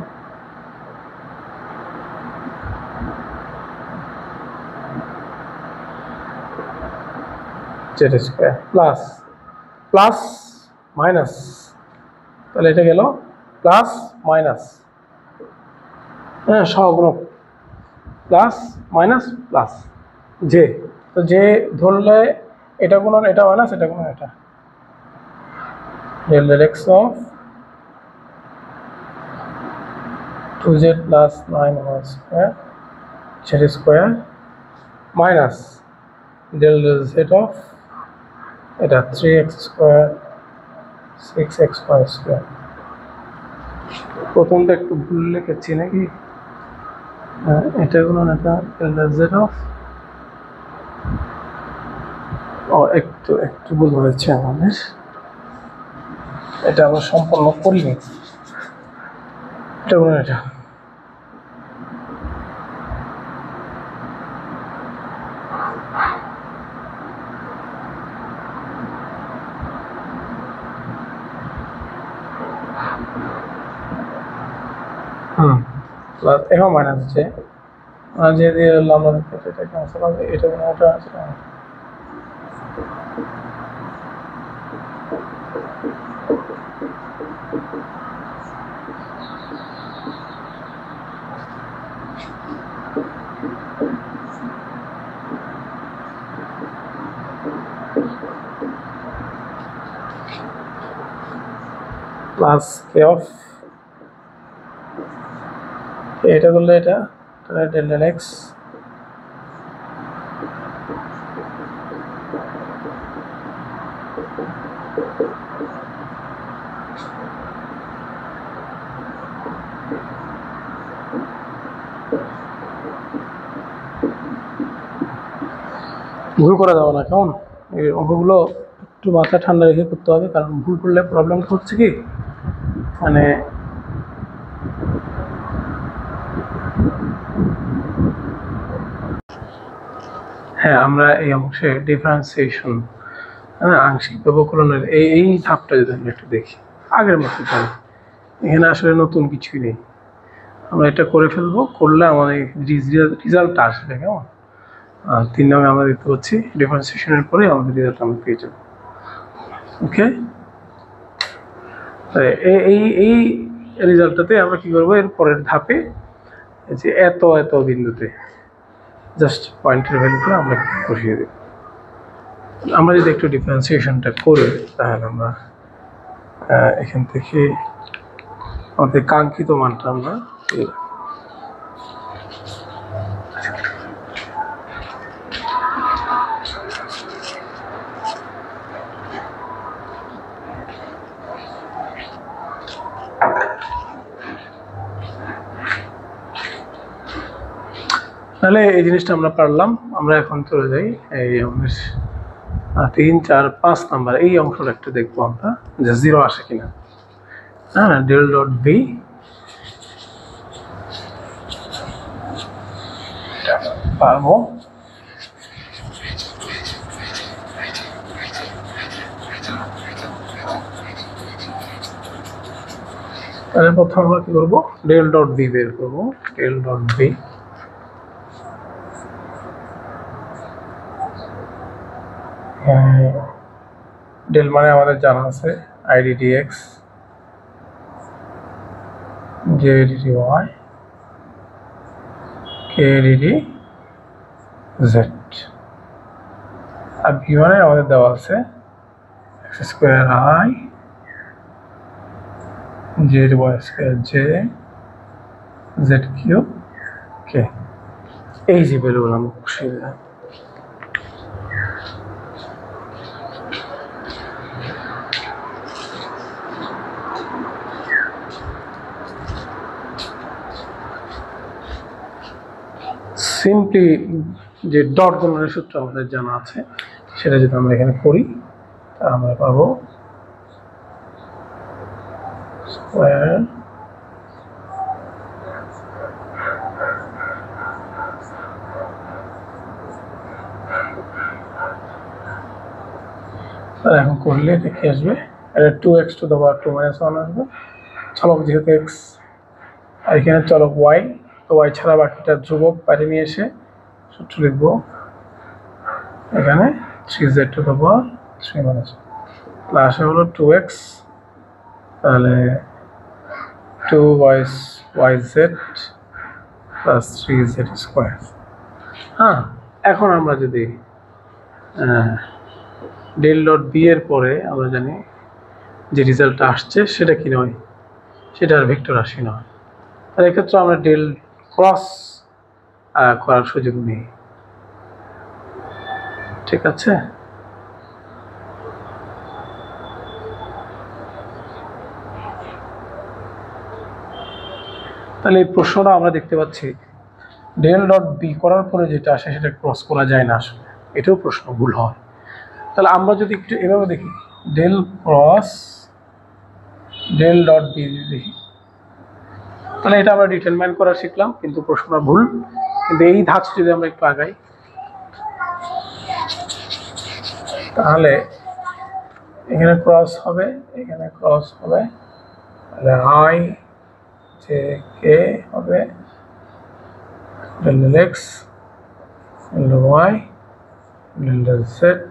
z² প্লাস প্লাস মাইনাস, তাহলে এটা গেল প্লাস মাইনাস, হ্যাঁ সহগুণক প্লাস মাইনাস প্লাস জে। তো জে ধরলে এটা গুণন এটা মাইনাস এটা গুণন এটা, del del x of 2z plus 9y² z² minus del del Z of এটা 3x² 6xy²। প্রথমটা একটু ভুল লিখেছি নাকি, এটা গুলো এটা ডেল ডেল জেড অফ, ও একটু একটু ভুল হয়েছে আমাদের, এটা আমরা সম্পূর্ণ করিনি। এটা গুলো এটা প্লাস এখন মাইনাস হচ্ছে যে দিয়ে আমরা এটা ক্যান্সেল হবে, এটা কোনো ওটা আছে প্লাস কে অফ এটা করলে এটা তাহলে ডেল ডেল এক্স ভুল করা যাবে না, কেমন এই অঙ্কগুলো একটু মাথা ঠান্ডা রেখে করতে হবে, কারণ ভুল করলে প্রবলেমটা হচ্ছে কি মানে হ্যাঁ আমরা এই অংশে ডিফারেন্সিয়েশন আংশিক ব্যবকলনের এই ধাপটা যদি আমরা একটু দেখি আগের মতো তাহলে এখানে আসলে নতুন কিছুই নেই, আমরা এটা করে ফেলবো, করলে আমাদের রেজাল্ট আসবে কেমন। 3 নং আমরা দেখতে পাচ্ছি ডিফারেন্সিয়েশনের পরে আমাদের রেজাল্ট আমরা পেয়ে যাব। ওকে, এই রেজাল্টটাতে আমরা কি করবো এর পরের ধাপে যে এত এত বিন্দুতে জাস্ট পয়েন্টের ভ্যালুটা আমরা বসিয়ে দেব। আমরা যদি একটু ডিফারেন্সিয়েশনটা করি তাহলে আমরা এখান থেকে আমাদের কাঙ্ক্ষিত মানটা আমরা পেয়ে যাব। তাহলে এই জিনিসটা আমরা পারলাম। আমরা এখন চলে যাই এই আমাদের 3, 4, 5 নাম্বার এই অংশটা একটু দেখবো আমরা যে 0 আসে কিনা। হ্যাঁ, ডেল ডট বি পারবো। তাহলে প্রথমে আমরা কি করবো ডেল ডট বি বের করবো। ডেল ডট বি ডেল মানে আমাদের জানা আছে i d d x, j d d y k d d z. আর v1 এর আমাদের দেওয়া আছে x square i z Y square j z cube k. এই যে ভ্যালুগুলো আমরা বসিয়ে দিলাম। সিম্পলি যে ডট গুণনের সূত্র আমাদের জানা আছে সেটা যদি আমরা এখানে করি তাহলে আমরা পাবো স্কোয়ার এখন করলে এটা কি আসবে, এটা 2x টু দ্য পাওয়ার 2 - 1 আসবে। চলক যেহেতু x আর এখানে চলক y, তো y ছাড়া বাকিটা ধ্রুবক বাইরে নিয়ে এসে সূত্র লিখব এখানে 3z two the power 3 - 1 plus হলো 2x, তাহলে 2yz প্লাস 3z স্কোয়ার। হ্যাঁ, এখন আমরা যদি ডেল ডট বি এর পরে আমরা জানি যে রেজাল্টটা আসছে সেটা কি নয়, সেটা আর ভেক্টর রাশি নয়, তাহলে এক্ষেত্রে আমরা ডেল ক্রস করার সুযোগ নেই। ঠিক আছে, তাহলে এই প্রশ্নটা আমরা দেখতে পাচ্ছি ডেল ডট বি করার পরে যেটা আসে সেটা ক্রস করা যায় না, আসলে এটাও প্রশ্ন ভুল হয়। তাহলে আমরা যদি একটু এভাবে দেখি del cross del dot B দেখি, তাহলে এটা আমরা ডিটারমাইন করা শিখলাম, কিন্তু প্রশ্নটা ভুল। কিন্তু এই ধাঁচ যদি আমরা একটু আগাই তাহলে এখানে ক্রস হবে, এখানে ক্রস হবে, তাহলে আই যে কে হবে del del x del Y del del Z,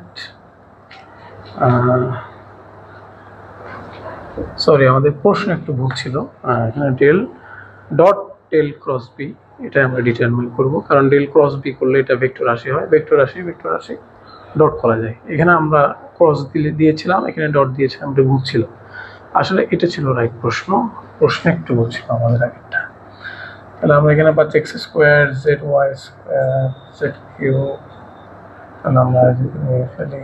sorry আমাদের প্রশ্ন একটু ভুল ছিল, এখানে del dot del cross B এটা আমরা ডিটারমাইন করব, কারণ ডেল ক্রস বি করলে এটা ভেক্টর রাশি হয়, ভেক্টর রাশি ডট করা যায়। এখানে আমরা ক্রস দিয়েছিলাম, এখানে ডট দিয়েছিলাম, এটা ভুল ছিল। আসলে এটা ছিল রাইট প্রশ্ন একটু ভুল ছিল আমাদের আগেরটা। তাহলে আমরা এখানে পাচ্ছি X square Z Y square Z cube, তাহলে আমরা যদি নিয়ে ফেলি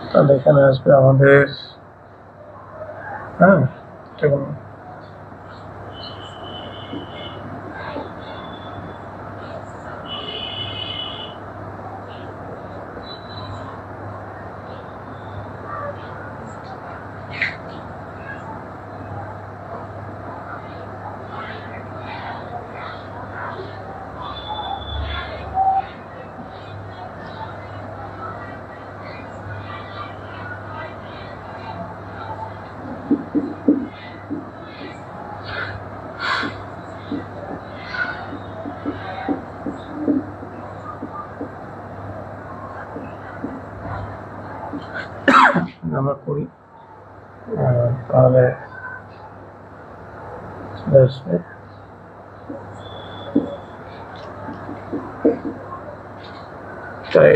তাহলে এখানে আসবে আমাদের দেখুন আমরা করি, তাহলে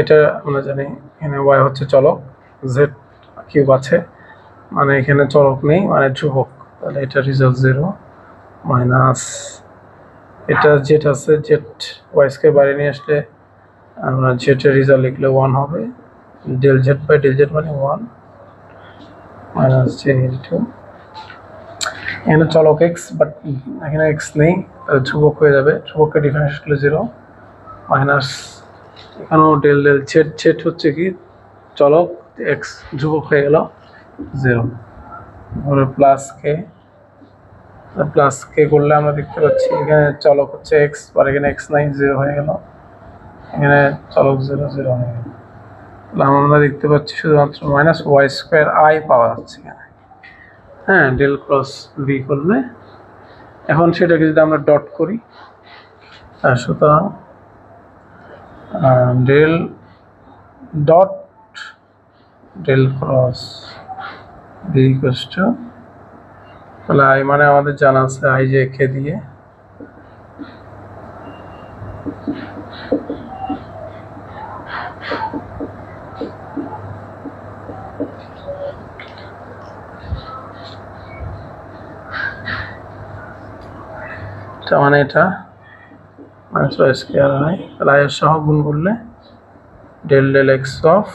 এটা আমরা জানি এখানে ওয়াই হচ্ছে চলক, জেড কিউব আছে মানে এখানে চলক নেই মানে ধ্রুবক, তাহলে এটা রেজাল্ট 0 মাইনাস এটা জেড আছে, জেড ওয়াই স্কয়ার বাইরে নিয়ে আসলে আমরা জেডের রেজাল্ট লিখলে 1 হবে, del Z by del Z মানে 1 মাইনাস জে ইন্টু এখানে চলক এক্স, বাট এখানে এক্স নেই তাহলে ধ্রুবক হয়ে যাবে, ধ্রুবকের ডিফারেন্স করলে 0 মাইনাস এখানেও ডেল ডেল জেড, জেড হচ্ছে কি চলক, এক্স ধ্রুবক হয়ে গেল 0, প্লাস কে করলে আমরা দেখতে পাচ্ছি এখানে চলক হচ্ছে এক্স, আর এখানে এক্স নাই 0 হয়ে গেল, এখানে চলক 0 0 হয়ে গেল, আমরা দেখতে পাচ্ছি শুধুমাত্র মাইনাস ওয়াই স্কোয়ার আই পাওয়া যাচ্ছে এখানে। হ্যাঁ, ডেল ক্রস ভি করলে এখন সেটাকে যদি আমরা ডট করি, সুতরাং del dot del cross V equals to তাহলে আই মানে আমাদের জানা আছে আই জে কে দিয়ে, মানে এটা মাইনাস ওয়াই স্কোয়ার হয়, তাহলে আই এর সহ গুণ করলে del del x of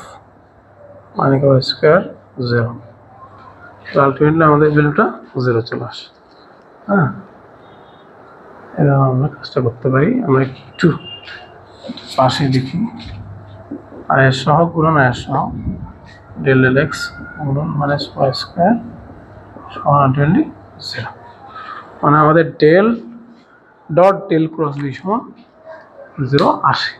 minus Y square 0, তো আলটিমেটলি আমাদের ভ্যালুটা 0 চলে আসে। হ্যাঁ, এবার আমরা কাজটা করতে পারি, আমরা একটু পাশে দেখি, আই এর সহ গুণন আই এর সহ ডেল ডেল এক্স গুণন মাইনাস ওয়াই স্কোয়ার সমান আলটিমেটলি 0, মানে আমাদের del dot del cross B সমান 0 আসে।